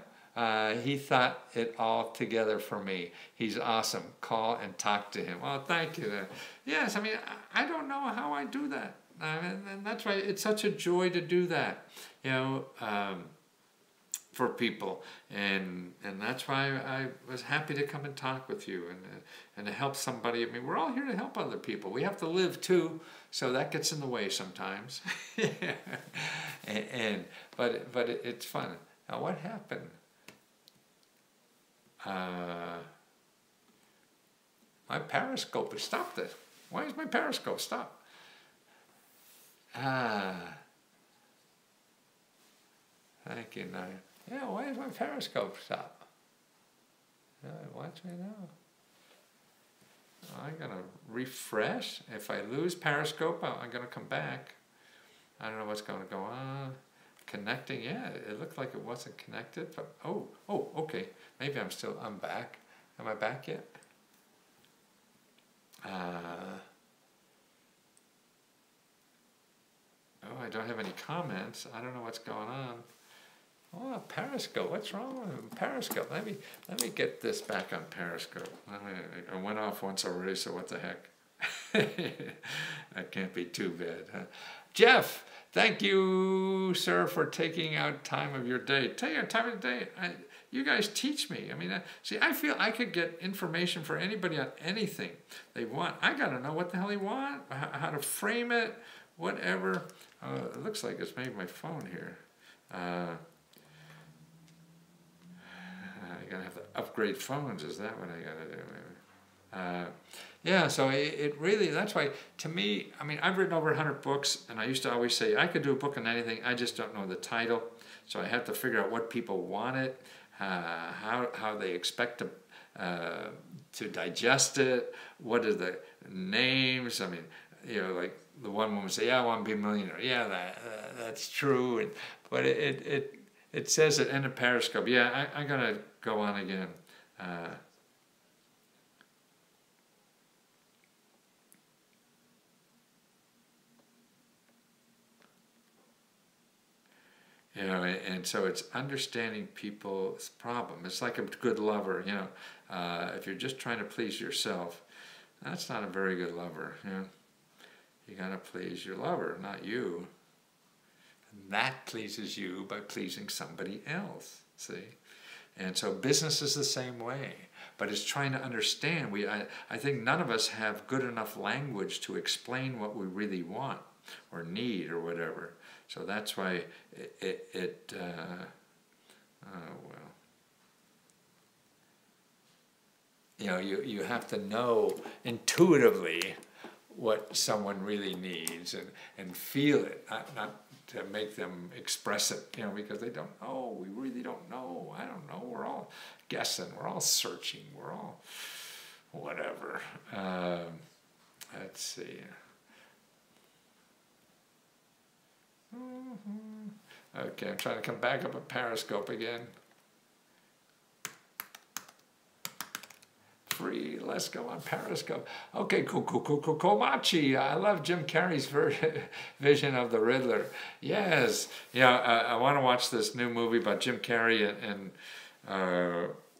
He thought it all together for me. He's awesome. Call and talk to him. Well, thank you. Yes, I mean, I don't know how I do that. And that's why it's such a joy to do that, you know, for people. And that's why I was happy to come and talk with you and to help somebody. I mean, we're all here to help other people. We have to live too, so that gets in the way sometimes. But it's fun. Now, what happened? My Periscope has stopped it. Why is my Periscope stopped? Thank you, Naya. Yeah, why is my Periscope stopped? Watch me now. I'm gonna refresh. If I lose Periscope, I'm gonna come back. I don't know what's gonna go on. Connecting, yeah, it looked like it wasn't connected, but oh, okay. Maybe I'm back. Am I back yet? Oh, I don't have any comments. I don't know what's going on. Oh, Periscope, what's wrong with Periscope? Let me get this back on Periscope. I went off once already, so what the heck? That can't be too bad, huh? Jeff, thank you, sir, for taking out time of your day. Take your time of the day. You guys teach me. I mean, see, I feel I could get information for anybody on anything they want. I got to know what the hell they want, how to frame it, whatever. It looks like it's maybe my phone here. I got to have to upgrade phones. Is that what I got to do? Yeah, so it really, that's why, to me, I mean, I've written over 100 books, and I used to always say, I could do a book on anything, I just don't know the title. So I have to figure out what people want it, how they expect to digest it, what are the names. I mean, you know, like the one woman say, yeah, I want to be a millionaire. Yeah, that's true. But it says it in a Periscope. Yeah, I'm going to go on again. You know, and so it's understanding people's problem. It's like a good lover, you know. If you're just trying to please yourself, that's not a very good lover, you know. You got to please your lover, not you. And that pleases you by pleasing somebody else, see. And so business is the same way. but it's trying to understand. I think none of us have good enough language to explain what we really want or need or whatever. So that's why oh well. You know, you have to know intuitively what someone really needs and feel it, not to make them express it, you know, because they don't know. We really don't know. I don't know. We're all guessing. We're all searching. We're all whatever. Let's see. Okay, I'm trying to come back up at Periscope again. Free, let's go on Periscope. Okay, Komachi. I love Jim Carrey's vision of the Riddler. Yes, yeah, I want to watch this new movie about Jim Carrey and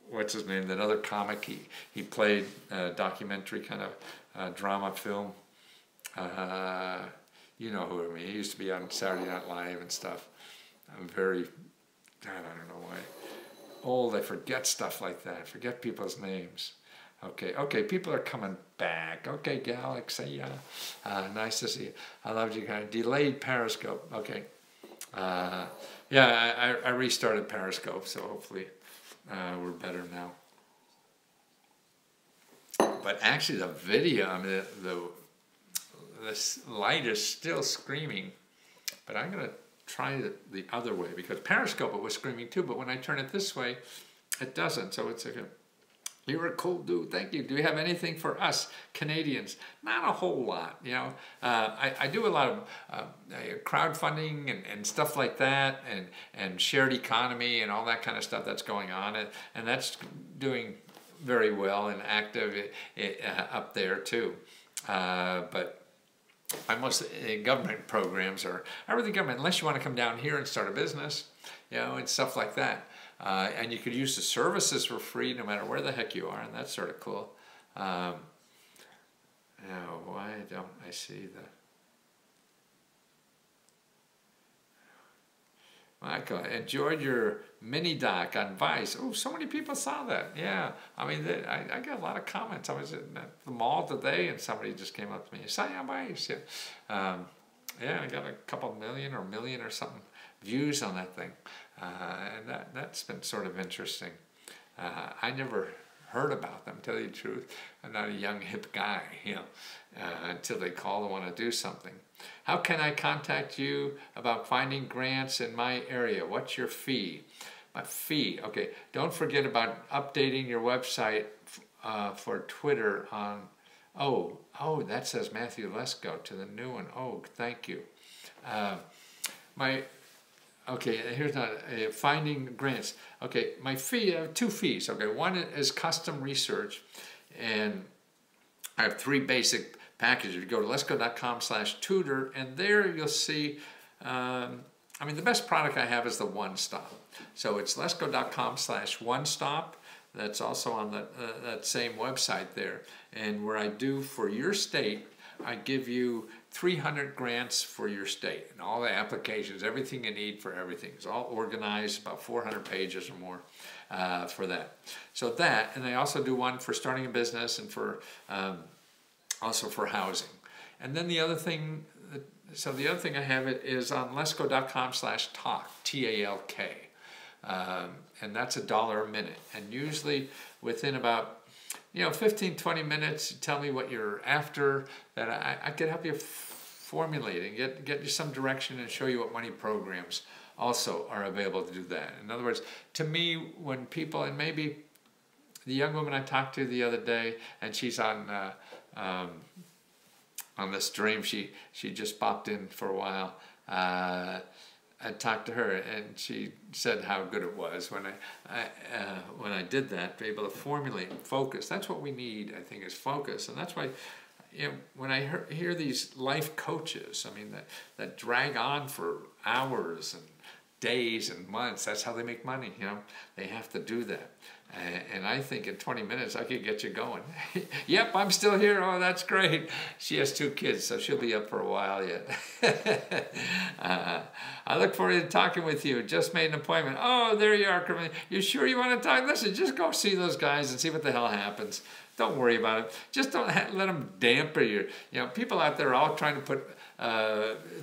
what's his name? That other comic he played, documentary kind of drama film. You know who I mean. He used to be on Saturday Night Live and stuff. I'm very, I don't know why, old. I forget stuff like that. I forget people's names. Okay, people are coming back. Okay, Galaxy, nice to see you. I loved you guys. Delayed Periscope. Okay. Yeah, I restarted Periscope, so hopefully we're better now. But actually the video, I mean, the light is still screaming, but I'm going to try it the other way, because Periscope it was screaming too, but when I turn it this way, it doesn't, so it's like a... You're a cool dude, thank you. Do you have anything for us Canadians? Not a whole lot, you know. I do a lot of crowdfunding and stuff like that, and shared economy and all that kind of stuff that's going on, and that's doing very well and active up there too. But most government programs are really government, unless you want to come down here and start a business, you know, and stuff like that. And you could use the services for free no matter where the heck you are, and that's sort of cool. Now, why don't I see the... Michael, enjoyed your mini doc on Vice. Oh, so many people saw that. Yeah, I mean, I got a lot of comments. I was at the mall today, and somebody just came up to me. Saw you on Vice. Yeah, yeah, I got a couple million or something views on that thing. And that's been sort of interesting. I never heard about them, to tell you the truth. I'm not a young, hip guy, you know, until they call and want to do something. How can I contact you about finding grants in my area? What's your fee? My fee, okay. Don't forget about updating your website for Twitter on, oh, that says Matthew Lesko to the new one. Oh, thank you. Okay, here's finding grants. Okay, my fee, I have two fees. Okay, one is custom research, and I have three basic packages. You go to lesco.com/tutor, and there you'll see, I mean, the best product I have is the One Stop. So it's lesco.com/one-stop. That's also on that same website there. And where I do for your state, I give you 300 grants for your state, and all the applications, everything you need for everything. It's all organized, about 400 pages or more for that. So that, and I also do one for starting a business and for also for housing. And then the other thing, so the other thing I have it is on lesco.com/talk, T-A-L-K. And that's $1 a minute. And usually within about 15-20 minutes, you tell me what you're after, that I could help you formulate and get you some direction and show you what money programs also are available to do that. In other words, to me, when people, and maybe the young woman I talked to the other day, and she's on this stream, she just popped in for a while. I talked to her, and she said how good it was when I did that, to be able to formulate and focus. That's what we need, I think, is focus. And that's why, when I hear these life coaches, I mean, that drag on for hours and days and months, that's how they make money, They have to do that. And I think in 20 minutes, I could get you going. Yep, I'm still here. Oh, that's great. She has 2 kids, so she'll be up for a while yet. I look forward to talking with you. Just made an appointment. Oh, there you are. You sure you want to talk? Listen, just go see those guys and see what the hell happens. Don't worry about it. Just don't let them dampen your, people out there are all trying to put,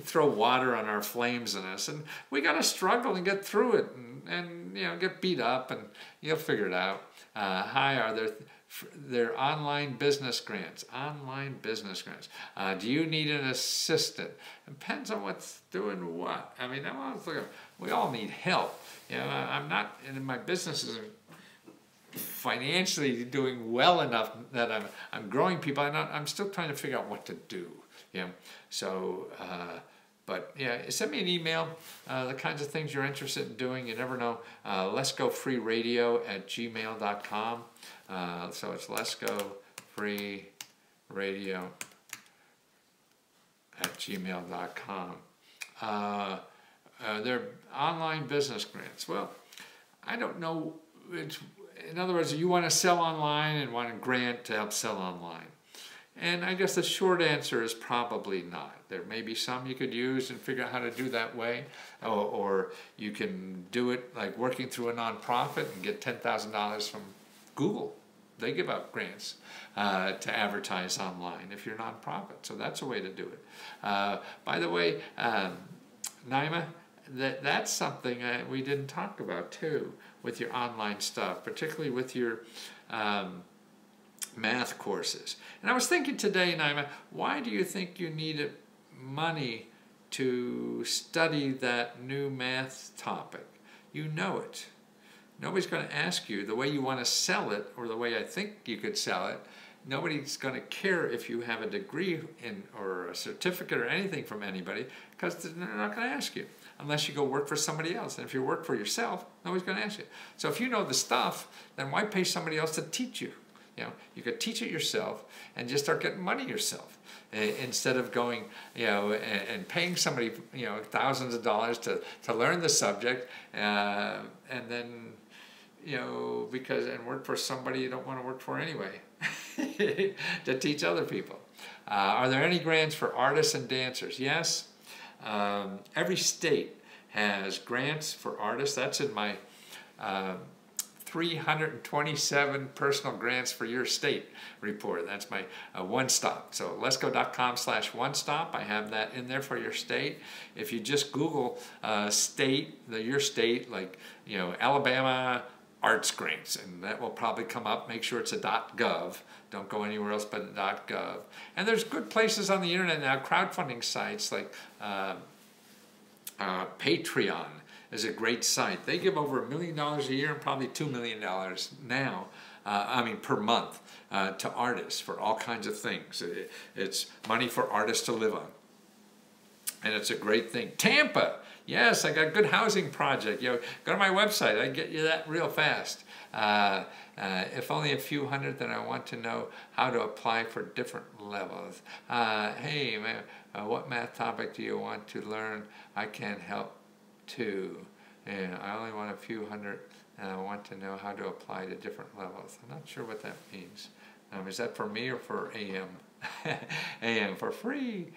throw water on our flames in us. And we got to struggle and get through it and get beat up, and you'll figure it out. Hi, are there online business grants? Online business grants. Do you need an assistant? Depends on what's doing what. I mean, we all need help. I'm not, and my business isn't financially doing well enough that I'm growing people. I'm still trying to figure out what to do. So. But yeah, send me an email, the kinds of things you're interested in doing. You never know. Let's Go Free Radio at gmail.com. So it's Let's Go Free Radio at gmail.com. They're online business grants. Well, I don't know. In other words, you want to sell online and want a grant to help sell online. And I guess the short answer is probably not. There may be some you could use and figure out how to do that way, or you can do it like working through a nonprofit and get $10,000 from Google. They give out grants to advertise online if you're a nonprofit. So that's a way to do it. By the way, Naima, that's something we didn't talk about too with your online stuff, particularly with your math courses. And I was thinking today, Naima, why do you think you needed money to study that new math topic? You know it. Nobody's going to ask you the way you want to sell it, or the way I think you could sell it. Nobody's going to care if you have a degree or a certificate or anything from anybody, because they're not going to ask you unless you go work for somebody else. And if you work for yourself, nobody's going to ask you. So if you know the stuff, then why pay somebody else to teach you? You could teach it yourself and just start getting money yourself, instead of going, and paying somebody, thousands of dollars to learn the subject, and then, and work for somebody you don't want to work for anyway, to teach other people. Are there any grants for artists and dancers? Yes. Every state has grants for artists. That's in my 327 personal grants for your state report. That's my one-stop. So letsgo.com/one-stop. I have that in there for your state. If you just Google your state, like Alabama arts grants, and that will probably come up. Make sure it's a .gov. Don't go anywhere else but .gov. And there's good places on the internet now, crowdfunding sites like Patreon is a great site. They give over $1 million a year and probably $2 million now, per month, to artists for all kinds of things. It's money for artists to live on. And it's a great thing. Tampa, yes, I got a good housing project. Go to my website, I can get you that real fast. If only a few hundred, then I want to know how to apply for different levels. Hey, man, what math topic do you want to learn? I can help too. And I only want a few hundred, and I want to know how to apply to different levels. I'm not sure what that means. Is that for me or for AM? AM for free.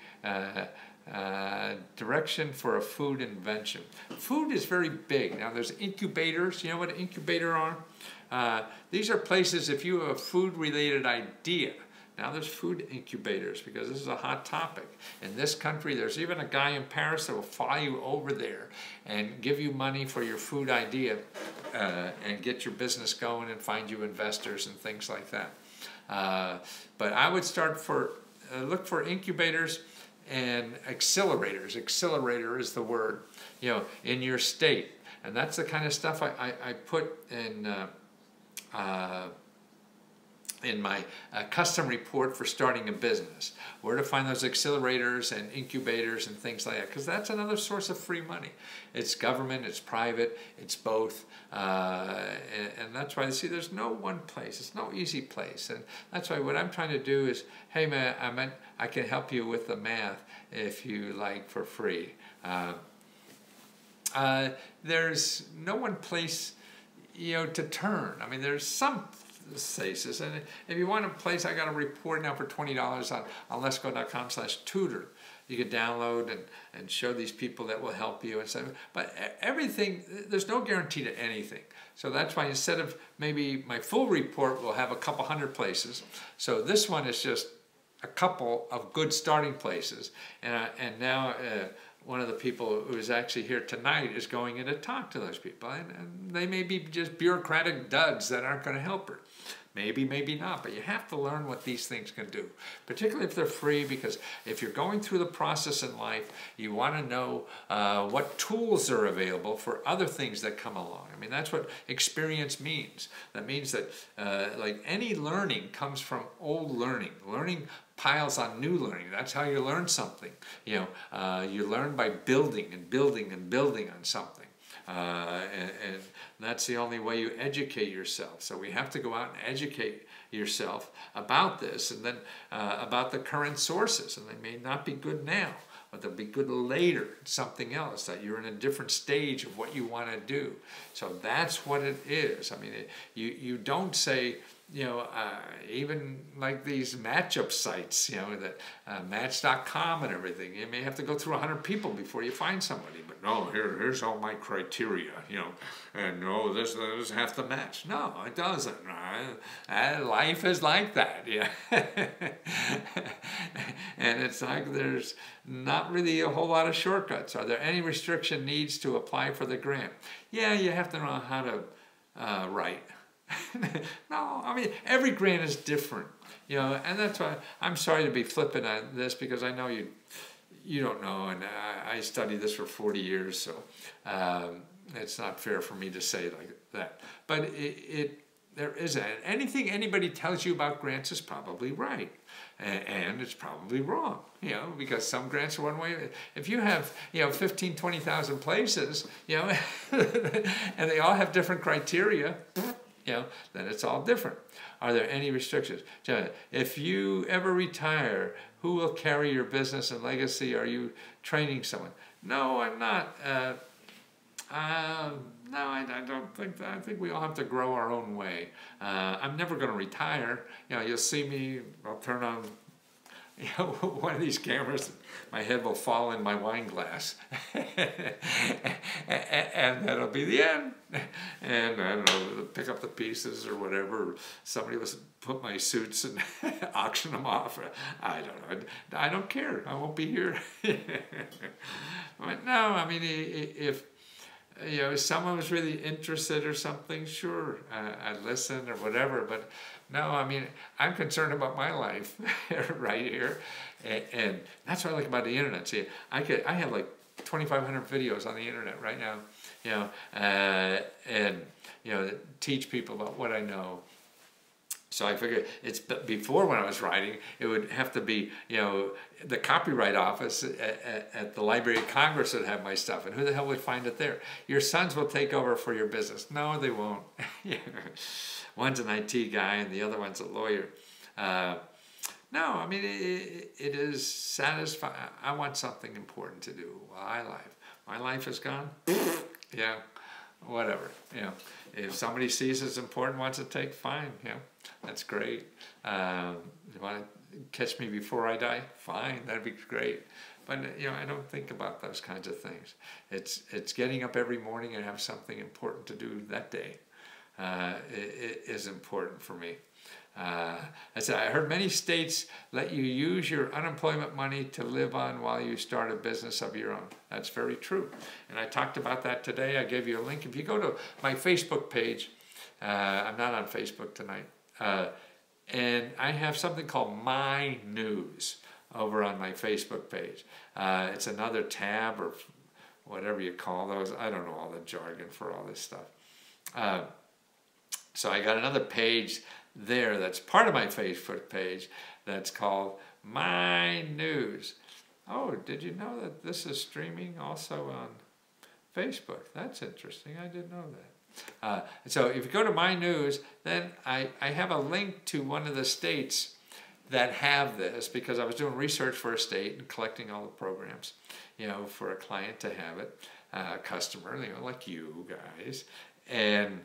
Direction for a food invention. Food is very big. Now there's incubators. You know what an incubator are? These are places if you have a food-related idea. Now there's food incubators because this is a hot topic. In this country, there's even a guy in Paris that will fly you over there and give you money for your food idea and get your business going and find you investors and things like that. But I would start look for incubators and accelerators. Accelerator is the word, in your state. And that's the kind of stuff I put in my custom report for starting a business. Where to find those accelerators and incubators and things like that, because that's another source of free money. It's government, it's private, it's both, and that's why there's no one place. It's no easy place, and that's why what I'm trying to do is, hey man, I can help you with the math if you like for free. There's no one place, to turn. I mean, there's some places, and if you want a place, I got a report now for $20 on letsgo.com/tutor. you could download and show these people that will help you and stuff. But everything, there's no guarantee to anything. So that's why instead of maybe my full report will have a couple hundred places. So this one is just a couple of good starting places. And now one of the people who is actually here tonight is going in to talk to those people. And they may be just bureaucratic duds that aren't going to help her. Maybe, maybe not, but you have to learn what these things can do, particularly if they're free, because if you're going through the process in life, you want to know what tools are available for other things that come along. I mean, that's what experience means. That means that like any learning comes from old learning. Learning piles on new learning. That's how you learn something. You know, you learn by building and building and building on something. And that's the only way you educate yourself. So we have to go out and educate yourself about this, and then about the current sources. And they may not be good now, but they'll be good later. Something else, that you're in a different stage of what you want to do. So that's what it is. I mean, you don't say, you know, even like these matchup sites, you know, that Match.com and everything, you may have to go through 100 people before you find somebody. But no, here's all my criteria, you know, and no, this has to match. No, it doesn't. Life is like that, yeah. And it's like there's not really a whole lot of shortcuts. Are there any restriction needs to apply for the grant? Yeah, you have to know how to write. No, I mean, every grant is different, you know, and that's why I'm sorry to be flippant on this, because I know you don't know, and I studied this for 40 years, so it's not fair for me to say like that. But there isn't. Anything anybody tells you about grants is probably right, and it's probably wrong, you know, because some grants are one way. If you have, you know, 15, 20,000 places, you know, and they all have different criteria, you know, then it's all different. Are there any restrictions? If you ever retire, who will carry your business and legacy? Are you training someone? No, I'm not. No, I don't think that. I think we all have to grow our own way. I'm never going to retire. You know, you'll see me, I'll turn on, you know, one of these cameras, and my head will fall in my wine glass. And that'll be the end. And I don't know, pick up the pieces or whatever. Somebody will put my suits and auction them off. I don't know. I don't care. I won't be here. But no, I mean, if you know, someone was really interested or something, sure, I'd listen or whatever. But no, I mean, I'm concerned about my life right here, and that's what I like about the internet. See, I have like 2,500 videos on the internet right now, you know, and you know, teach people about what I know. So I figured it's before, when I was writing, it would have to be, you know, the copyright office at the Library of Congress would have my stuff, and who the hell would find it there? Your sons will take over for your business. No, they won't. One's an IT guy and the other one's a lawyer. No, I mean, it is satisfying. I want something important to do while my life is gone. Yeah, whatever. You know, if somebody sees it's important, wants to take, fine. You know, that's great. You want to catch me before I die? Fine, that'd be great. But you know, I don't think about those kinds of things. It's getting up every morning and have something important to do that day. It is important for me. I said, I heard many states let you use your unemployment money to live on while you start a business of your own. That's very true. And I talked about that today. I gave you a link. If you go to my Facebook page, I'm not on Facebook tonight, and I have something called My News over on my Facebook page. It's another tab or whatever you call those. I don't know all the jargon for all this stuff. So I got another page there that's part of my Facebook page that's called My News. Oh, did you know that this is streaming also on Facebook? That's interesting. I didn't know that. So if you go to My News, then I have a link to one of the states that have this, because I was doing research for a state and collecting all the programs, you know, for a client to have it, a customer, you know, like you guys. And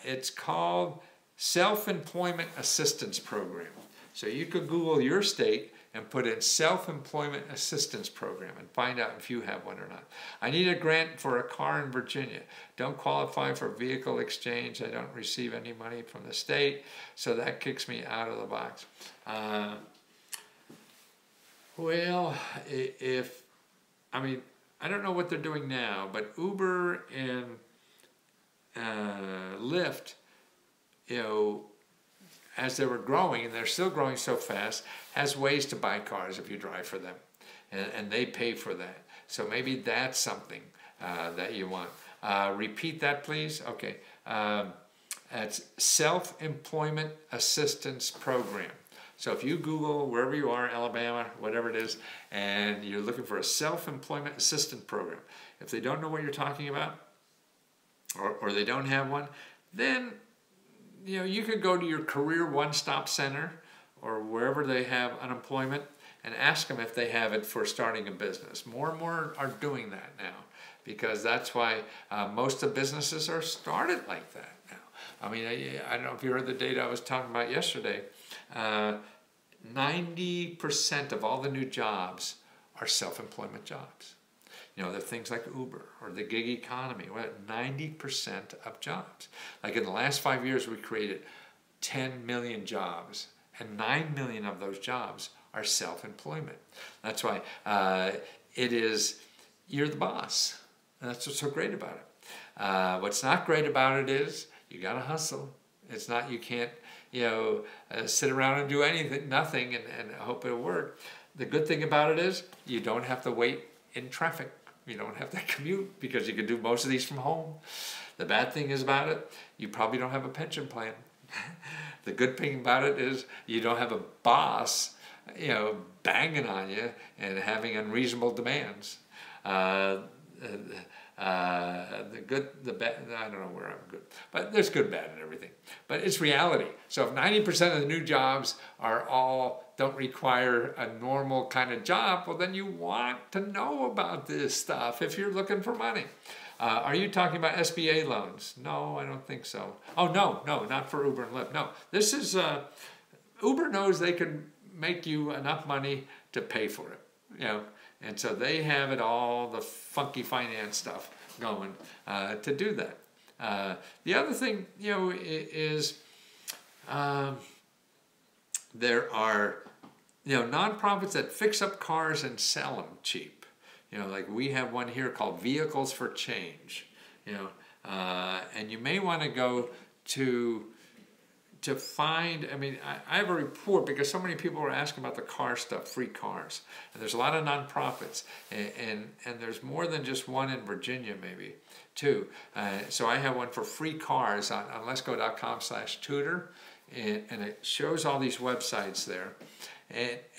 it's called Self-Employment Assistance Program. So you could Google your state, and put in self-employment assistance program and find out if you have one or not. I need a grant for a car in Virginia. Don't qualify for vehicle exchange. I don't receive any money from the state, so that kicks me out of the box. Well, I don't know what they're doing now, but Uber and Lyft, as they were growing, and they're still growing so fast, has ways to buy cars if you drive for them, and they pay for that. So maybe that's something that you want. Repeat that, please. Okay. That's Self-Employment Assistance Program. So if you Google wherever you are, Alabama, whatever it is, and you're looking for a self-employment assistance program, if they don't know what you're talking about, or they don't have one, then you could go to your career one-stop center or wherever they have unemployment and ask them if they have it for starting a business. More and more are doing that now, because that's why most of businesses are started like that now. I mean, I don't know if you heard the data I was talking about yesterday. 90% of all the new jobs are self-employment jobs. They're things like Uber or the gig economy. We're at 90% of jobs. Like in the last 5 years, we created 10 million jobs, and 9 million of those jobs are self-employment. That's why you're the boss. And that's what's so great about it. What's not great about it is you got to hustle. It's not, you can't, sit around and do nothing and hope it'll work. The good thing about it is you don't have to wait in traffic. You don't have to commute because you can do most of these from home. The bad thing is about it, you probably don't have a pension plan. The good thing about it is you don't have a boss, banging on you and having unreasonable demands. The good, the bad, I don't know where I'm good, but there's good, bad, and everything. But it's reality. So if 90% of the new jobs don't require a normal kind of job, well, then you want to know about this stuff if you're looking for money. Are you talking about SBA loans? No, I don't think so. Oh, no, not for Uber and Lyft. No, this is, Uber knows they can make you enough money to pay for it, and so they have it all, the funky finance stuff going to do that. The other thing, is there are, nonprofits that fix up cars and sell them cheap. Like we have one here called Vehicles for Change. And you may want to go to find, I have a report because so many people are asking about the car stuff, free cars. And there's a lot of nonprofits, and there's more than just one in Virginia, maybe, too. So I have one for free cars on letsgo.com/tutor, and it shows all these websites there.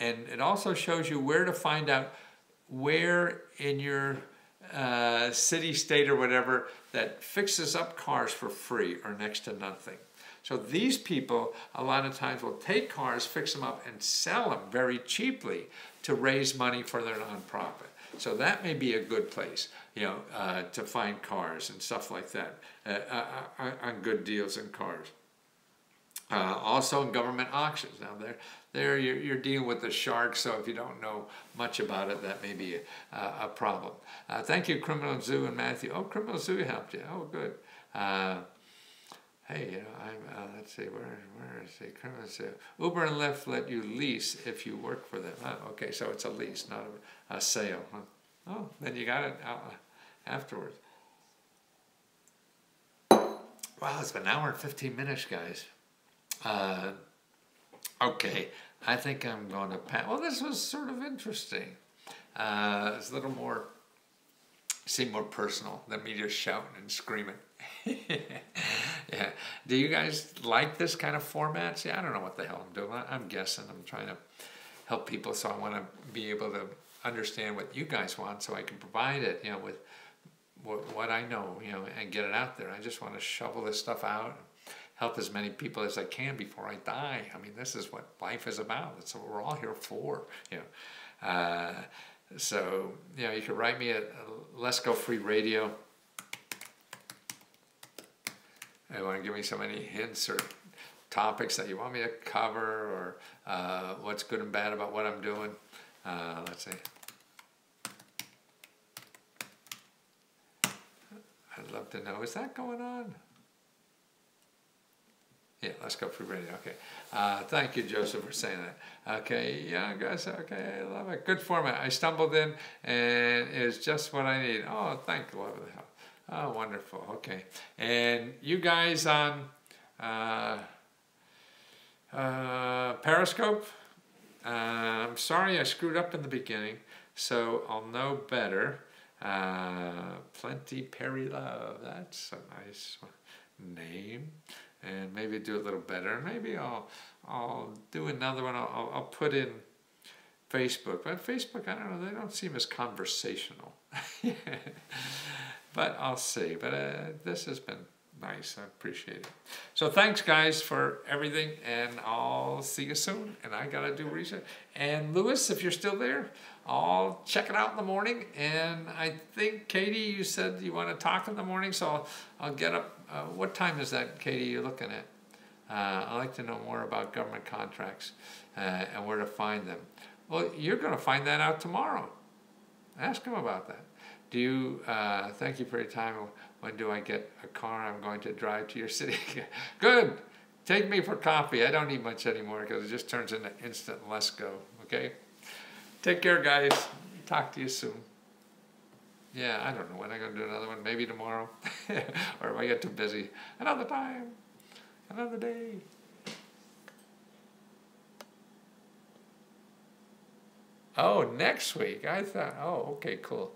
And it also shows you where to find out where in your city, state, or whatever that fixes up cars for free or next to nothing. So these people, a lot of times, will take cars, fix them up, and sell them very cheaply to raise money for their nonprofit. So that may be a good place, to find cars and stuff like that, on good deals in cars. Also in government auctions. Now there you're dealing with the sharks, so if you don't know much about it, that may be a problem. Thank you, Criminal Zoo and Matthew. Oh, Criminal Zoo helped you. Oh, good. Hey, let's see, where is it? Criminal Zoo. Uber and Lyft let you lease if you work for them. Okay, so it's a lease, not a sale. Huh? Oh, then you got it afterwards. Wow, it's been an hour and 15 minutes, guys. Okay, I think I'm going to pass. Well, this was sort of interesting. It's a little more, seemed more personal than me just shouting and screaming. Yeah. Do you guys like this kind of format? See, I don't know what the hell I'm doing. I'm guessing. I'm trying to help people, so I want to be able to understand what you guys want so I can provide it, with what I know, and get it out there. I just want to shovel this stuff out, help as many people as I can before I die. This is what life is about. That's what we're all here for, So, you can write me at Let's Go Free Radio. I want to give me so many hints or topics that you want me to cover, or what's good and bad about what I'm doing. Let's see. I'd love to know, is that going on? Yeah, let's go for radio. Okay. Thank you, Joseph, for saying that. Okay, yeah, guys, okay, I love it. Good format. I stumbled in, and it's just what I need. Oh, thank you, love the help. Oh, wonderful. Okay. And you guys on Periscope, I'm sorry I screwed up in the beginning, so I'll know better. Plenty Perry Love, that's a nice name, and maybe do a little better. Maybe I'll do another one. I'll put in Facebook, but Facebook, I don't know, they don't seem as conversational. But I'll see. But this has been nice. I appreciate it. So thanks, guys, for everything, and I'll see you soon. And I gotta do research. And Lewis, if you're still there, I'll check it out in the morning. And I think, Katie, you said you want to talk in the morning, so I'll get up. What time is that, Katie, you're looking at? I'd like to know more about government contracts and where to find them. Well, you're going to find that out tomorrow. Ask him about that. Do you, thank you for your time. When do I get a car? I'm going to drive to your city. Good. Take me for coffee. I don't eat much anymore because it just turns into instant let's go. Okay? Take care, guys. Talk to you soon. Yeah, I don't know when I'm going to do another one. Maybe tomorrow. Or if I get too busy. Another time. Another day. Oh, next week. I thought, oh, okay, cool.